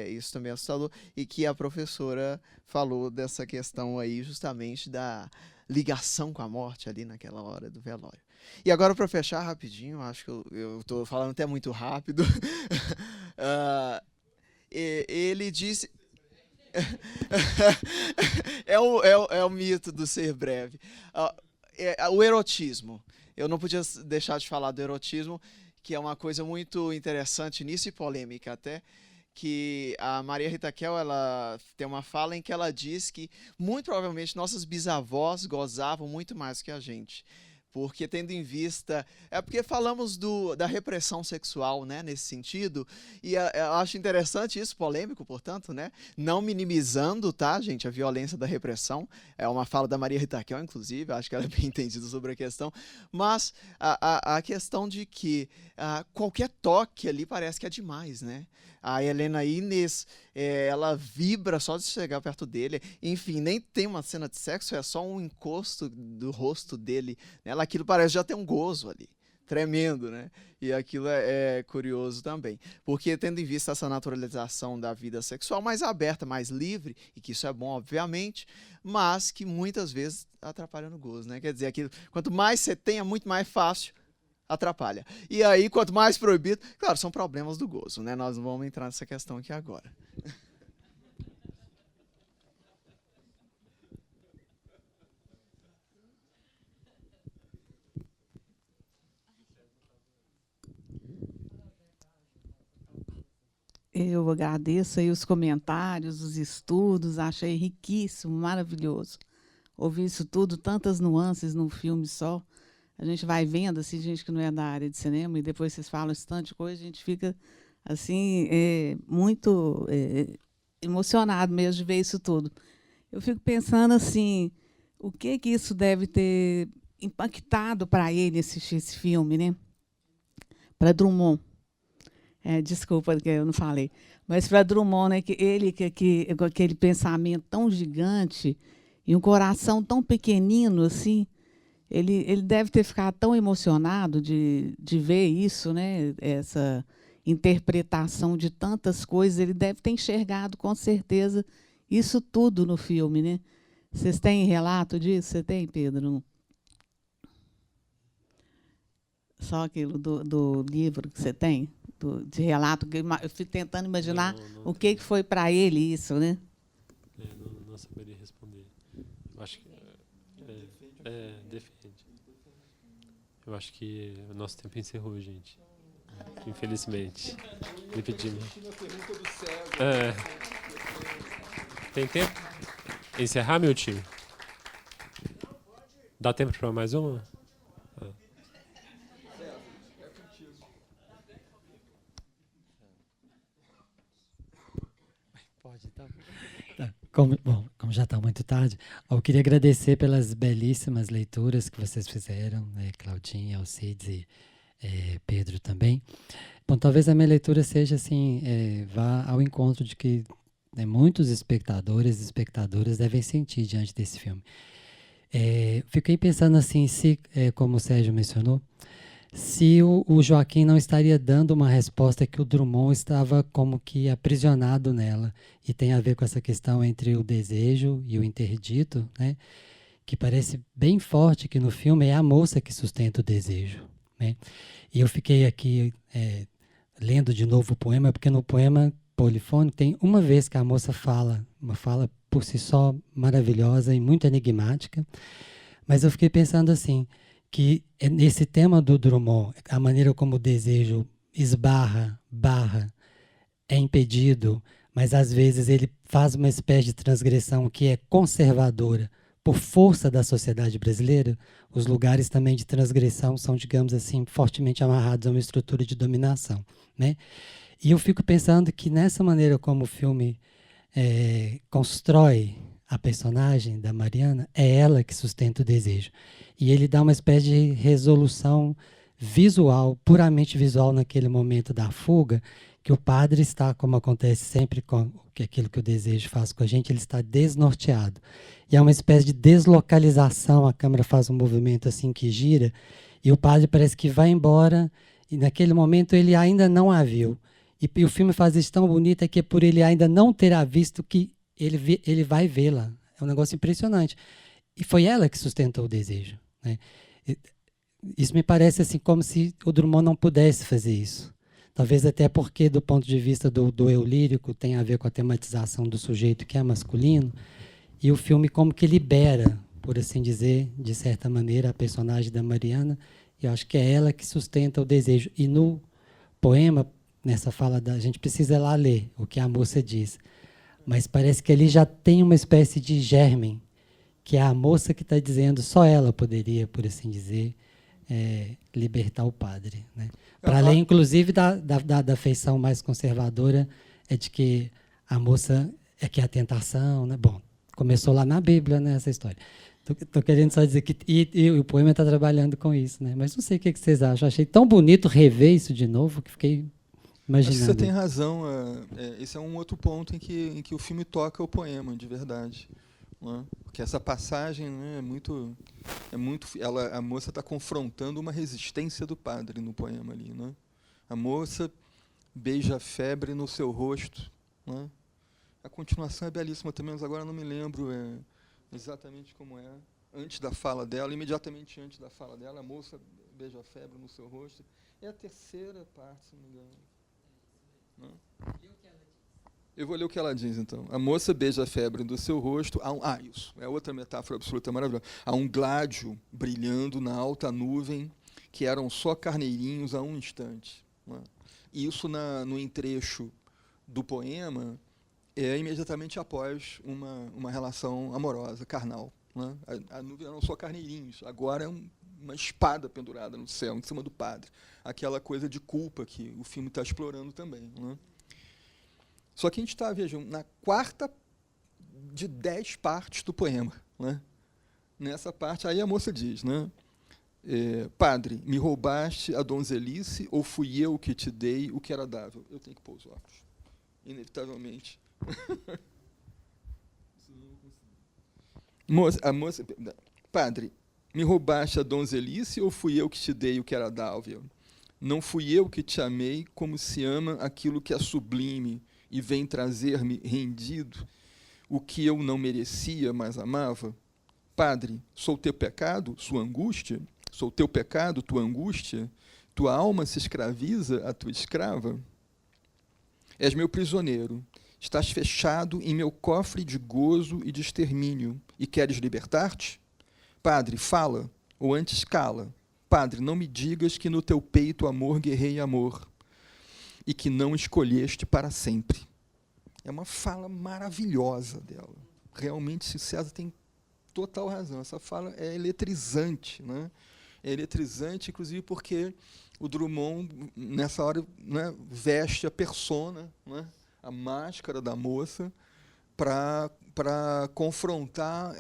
isso também é assustador, e que a professora falou dessa questão aí justamente da ligação com a morte ali naquela hora do velório. E agora, para fechar rapidinho, acho que eu estou falando até muito rápido, ele disse... é o mito do ser breve. O erotismo. Eu não podia deixar de falar do erotismo, que é uma coisa muito interessante nisso e polêmica até, que a Maria Rita Kel, ela tem uma fala em que ela diz que muito provavelmente nossas bisavós gozavam muito mais que a gente, porque tendo em vista... É porque falamos da repressão sexual, né, nesse sentido, e eu acho interessante isso, polêmico, portanto, né, não minimizando, tá, gente, a violência da repressão. É uma fala da Maria Rita Raquel, inclusive, acho que ela é bem entendida sobre a questão, mas a questão de que qualquer toque ali parece que é demais, né? A Helena Inês, ela vibra só de chegar perto dele. Enfim, nem tem uma cena de sexo, é só um encosto do rosto dele nela. Aquilo parece já ter um gozo ali. Tremendo, né? E aquilo é curioso também. Porque tendo em vista essa naturalização da vida sexual mais aberta, mais livre, e que isso é bom, obviamente, mas que muitas vezes atrapalha no gozo, né? Quer dizer, aquilo, quanto mais você tem, é muito mais fácil, atrapalha. E aí, quanto mais proibido, claro, são problemas do gozo, né? Nós não vamos entrar nessa questão aqui agora. Eu agradeço aí os comentários, os estudos, achei riquíssimo, maravilhoso. Ouvir isso tudo, tantas nuances num filme só. A gente vai vendo, assim, gente que não é da área de cinema, e depois vocês falam esse tanto de coisa, a gente fica, assim, muito emocionado mesmo de ver isso tudo. Eu fico pensando, assim, o que isso deve ter impactado para ele assistir esse filme, né? Para Drummond. Desculpa que eu não falei. Mas para Drummond, né, que ele, com aquele pensamento tão gigante e um coração tão pequenino, assim, ele deve ter ficado tão emocionado de ver isso, né, essa interpretação de tantas coisas. Ele deve ter enxergado, com certeza, isso tudo no filme, né? Vocês têm relato disso? Você tem, Pedro? Só aquilo do livro que você tem? De relato? Eu fico tentando imaginar o que foi para ele isso, né? Não saberia responder. Eu acho que... defende. Eu acho que o nosso tempo encerrou, gente. Infelizmente. Repetindo. Tem tempo? Encerrar, meu time? Dá tempo para mais uma? Pode, tá. Como já está muito tarde, eu queria agradecer pelas belíssimas leituras que vocês fizeram, né, Claudinha, Alcides e Pedro também. Bom, talvez a minha leitura seja assim, vá ao encontro de que muitos espectadores e espectadoras devem sentir diante desse filme. Fiquei pensando assim, se, como o Sérgio mencionou, se o Joaquim não estaria dando uma resposta que o Drummond estava como que aprisionado nela, e tem a ver com essa questão entre o desejo e o interdito, né, que parece bem forte que no filme é a moça que sustenta o desejo, né? E eu fiquei aqui lendo de novo o poema, porque no poema polifônico tem uma vez que a moça fala, uma fala por si só maravilhosa e muito enigmática, mas eu fiquei pensando assim, que nesse tema do Drummond, a maneira como o desejo barra, é impedido, mas às vezes ele faz uma espécie de transgressão que é conservadora por força da sociedade brasileira. Os lugares também de transgressão são, digamos assim, fortemente amarrados a uma estrutura de dominação, né? E eu fico pensando que nessa maneira como o filme constrói a personagem da Mariana, é ela que sustenta o desejo. E ele dá uma espécie de resolução visual, puramente visual naquele momento da fuga, que o padre está, como acontece sempre com aquilo que o desejo faz com a gente, ele está desnorteado. E é uma espécie de deslocalização, a câmera faz um movimento assim que gira, e o padre parece que vai embora, e naquele momento ele ainda não a viu. E o filme faz isso tão bonito, é que por ele ainda não ter a visto que ele vai vê-la. É um negócio impressionante. E foi ela que sustentou o desejo, né? Isso me parece assim como se o Drummond não pudesse fazer isso. Talvez até porque, do ponto de vista do eu lírico, tem a ver com a tematização do sujeito que é masculino, e o filme como que libera, por assim dizer, de certa maneira, a personagem da Mariana, e eu acho que é ela que sustenta o desejo. E no poema, nessa fala a gente precisa lá ler o que a moça diz, mas parece que ali já tem uma espécie de germen que é a moça que está dizendo, só ela poderia, por assim dizer, libertar o padre, né? Para além, inclusive, da feição mais conservadora, é de que a moça é que é a tentação, né? Bom, começou lá na Bíblia, né, essa história. Tô querendo só dizer que e o poema está trabalhando com isso, né? Mas não sei o que vocês acham. Achei tão bonito rever isso de novo que fiquei imaginando. Acho que você tem razão. Esse é um outro ponto em que o filme toca o poema, de verdade. Né? Porque essa passagem, né, a moça está confrontando uma resistência do padre no poema ali, né? A moça beija a febre no seu rosto, né? A continuação é belíssima também, mas agora não me lembro exatamente como é. Antes da fala dela, imediatamente antes da fala dela, a moça beija a febre no seu rosto. É a terceira parte, se não me engano. Não? Eu vou ler o que ela diz, então. A moça beija a febre do seu rosto. Isso. É outra metáfora absoluta maravilhosa. Há um gládio brilhando na alta nuvem, que eram só carneirinhos a um instante. Né? Isso no entrecho do poema é imediatamente após uma relação amorosa, carnal. Né? A nuvem eram só carneirinhos. Agora é uma espada pendurada no céu, em cima do padre. Aquela coisa de culpa que o filme está explorando também. Né? Só que a gente está, vejam, na quarta de 10 partes do poema. Né? Nessa parte, aí a moça diz, né? Padre, me roubaste a donzelice ou fui eu que te dei o que era dável? Eu tenho que pôr os óculos. Inevitavelmente. Padre, me roubaste a donzelice ou fui eu que te dei o que era dável? Não fui eu que te amei como se ama aquilo que é sublime e vem trazer-me rendido o que eu não merecia, mas amava? Padre, sou teu pecado, sua angústia? Sou teu pecado, tua angústia? Tua alma se escraviza a tua escrava? És meu prisioneiro. Estás fechado em meu cofre de gozo e de extermínio, e queres libertar-te? Padre, fala, ou antes cala. Padre, não me digas que no teu peito amor guerreia amor, e que não escolheste para sempre. É uma fala maravilhosa dela. Realmente, César tem total razão. Essa fala é eletrizante, né? É eletrizante, inclusive, porque o Drummond, nessa hora, né, veste a persona, né, a máscara da moça, para confrontar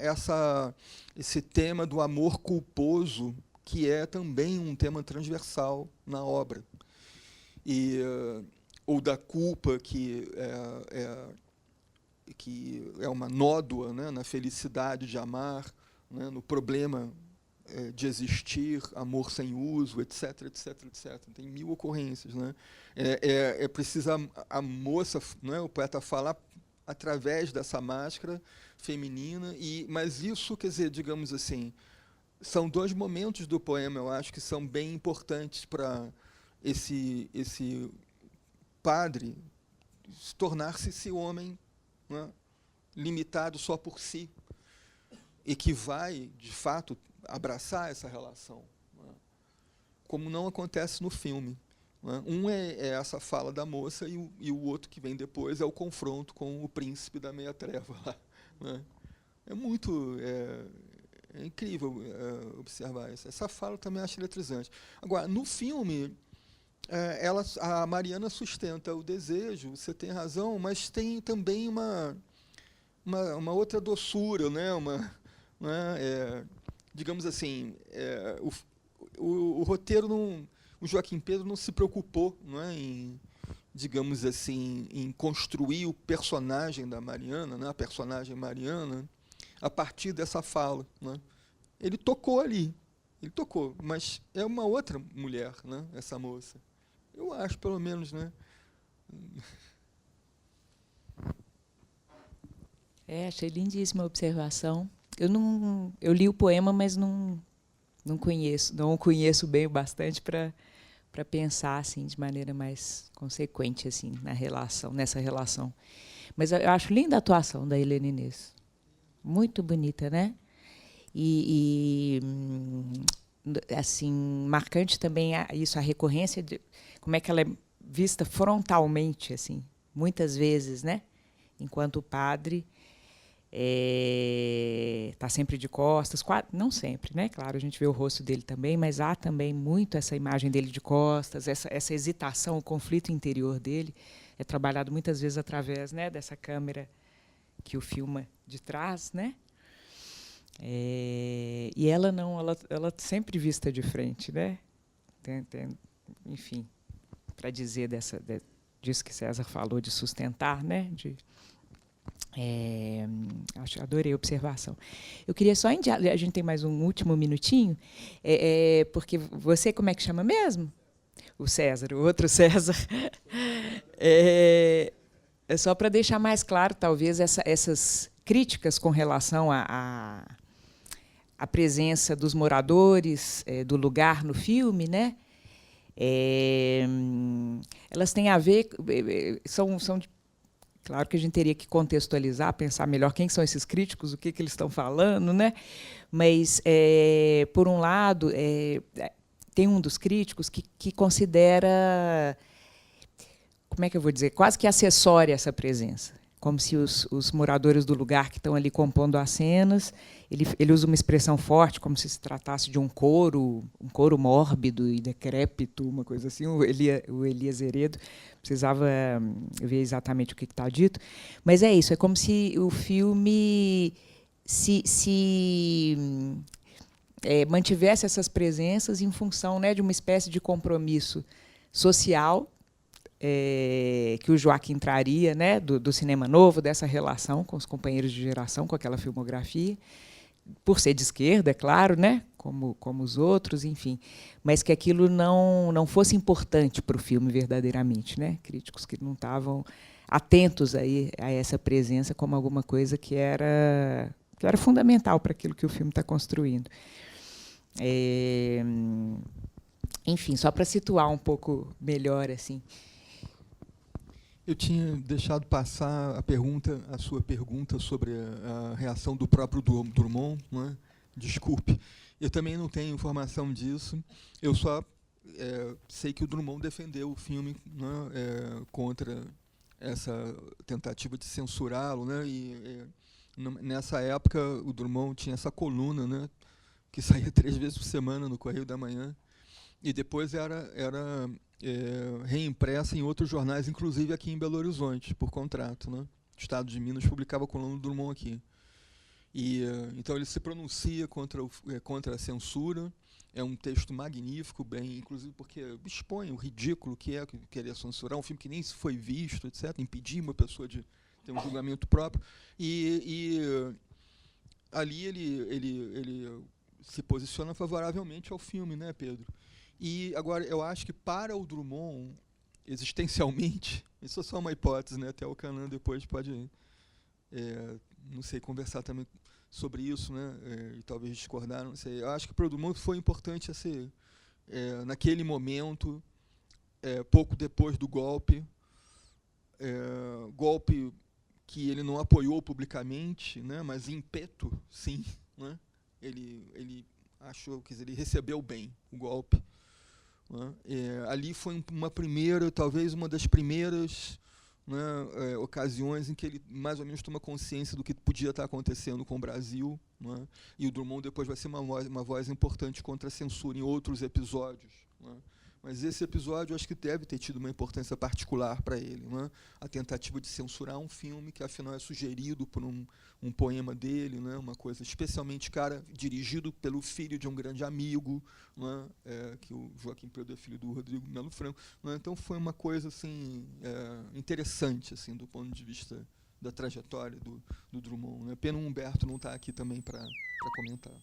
esse tema do amor culposo, que é também um tema transversal na obra. Ou da culpa, que é uma nódoa, né, na felicidade de amar, né, no problema de existir, amor sem uso, etc, etc, etc. Tem 1000 ocorrências. Né? É preciso a moça, né, o poeta falar através dessa máscara feminina, mas isso, quer dizer, digamos assim, são 2 momentos do poema, eu acho, que são bem importantes para esse padre tornar-se esse homem, né, limitado só por si, e que vai, de fato, abraçar essa relação, né, como não acontece no filme. Né. Um é essa fala da moça e o outro que vem depois é o confronto com o príncipe da meia-treva. Né. É muito... É incrível observar isso. Essa fala também acho eletrizante. Agora, no filme, a Mariana sustenta o desejo, você tem razão, mas tem também uma outra doçura, né? Digamos assim, o roteiro o Joaquim Pedro não se preocupou, não é, digamos assim, em construir o personagem da Mariana, né? A personagem Mariana, a partir dessa fala. Né? Ele tocou ali, mas é uma outra mulher, né? Essa moça. Eu acho, pelo menos, né? Achei lindíssima a observação. Eu li o poema, mas não o conheço bem o bastante para pensar assim de maneira mais consequente assim nessa relação. Mas eu acho linda a atuação da Helena Inês. Muito bonita, né? E assim, marcante também a recorrência de como é que ela é vista frontalmente, assim, muitas vezes, né? Enquanto o padre Está sempre de costas, não sempre, né? Claro, a gente vê o rosto dele também, mas há também muito essa imagem dele de costas, essa hesitação, o conflito interior dele é trabalhado muitas vezes através, né, dessa câmera que o filma de trás, né? E ela não, ela sempre vista de frente, né? Enfim, para dizer disso que César falou de sustentar, né? Adorei a observação. Eu queria só a gente tem mais um último minutinho, porque você, como é que chama mesmo? O César, o outro César. É só para deixar mais claro, talvez, essas críticas com relação à presença dos moradores do lugar no filme, né? Elas têm a ver, são claro que a gente teria que contextualizar, pensar melhor quem são esses críticos, o que eles estão falando, né? Mas, por um lado, tem um dos críticos que considera, como é que eu vou dizer, quase que acessória essa presença, como se os moradores do lugar que estão ali compondo as cenas, ele usa uma expressão forte, como se tratasse de um coro mórbido e decrépito, uma coisa assim. O Elias Heredo precisava ver exatamente o que está dito, mas é isso, é como se o filme mantivesse essas presenças em função, né, de uma espécie de compromisso social que o Joaquim traria, né, do cinema novo, dessa relação com os companheiros de geração, com aquela filmografia, por ser de esquerda, é claro, né, como os outros, enfim, mas que aquilo não fosse importante para o filme verdadeiramente, né, críticos que não estavam atentos aí a essa presença como alguma coisa que era fundamental para aquilo que o filme está construindo. Enfim, só para situar um pouco melhor, assim. Eu tinha deixado passar a sua pergunta sobre a reação do próprio Drummond, não é? Desculpe, eu também não tenho informação disso. Eu só sei que o Drummond defendeu o filme, né, contra essa tentativa de censurá-lo, né? Nessa época o Drummond tinha essa coluna, né, que saía 3 vezes por semana no Correio da Manhã, e depois era reimpressa em outros jornais, inclusive aqui em Belo Horizonte, por contrato, né? O Estado de Minas publicava a coluna do Drummond aqui. Então ele se pronuncia contra a censura. É um texto magnífico, bem, inclusive porque expõe o ridículo que é querer censurar um filme que nem se foi visto, etc., impedir uma pessoa de ter um julgamento próprio. Ali ele se posiciona favoravelmente ao filme, né, Pedro? E agora eu acho que para o Drummond, existencialmente, isso é só uma hipótese, né? Até o Canan depois pode, não sei, conversar também sobre isso, né? E talvez discordar, não sei. Eu acho que para o Drummond foi importante naquele momento, pouco depois do golpe que ele não apoiou publicamente, né? Mas em peto, sim, né? Ele achou, quer dizer, ele recebeu bem o golpe. Ali foi talvez uma das primeiras, né, ocasiões em que ele mais ou menos toma consciência do que podia estar acontecendo com o Brasil, né, e o Drummond depois vai ser uma voz importante contra a censura em outros episódios, né. Mas esse episódio eu acho que deve ter tido uma importância particular para ele, né? A tentativa de censurar um filme que afinal é sugerido por um poema dele, né? Uma coisa especialmente dirigido pelo filho de um grande amigo, né? Que o Joaquim Pedro é filho do Rodrigo Melo Franco, né? Então foi uma coisa assim, interessante assim, do ponto de vista da trajetória do Drummond, né? Pena o Humberto não estar aqui também para comentar.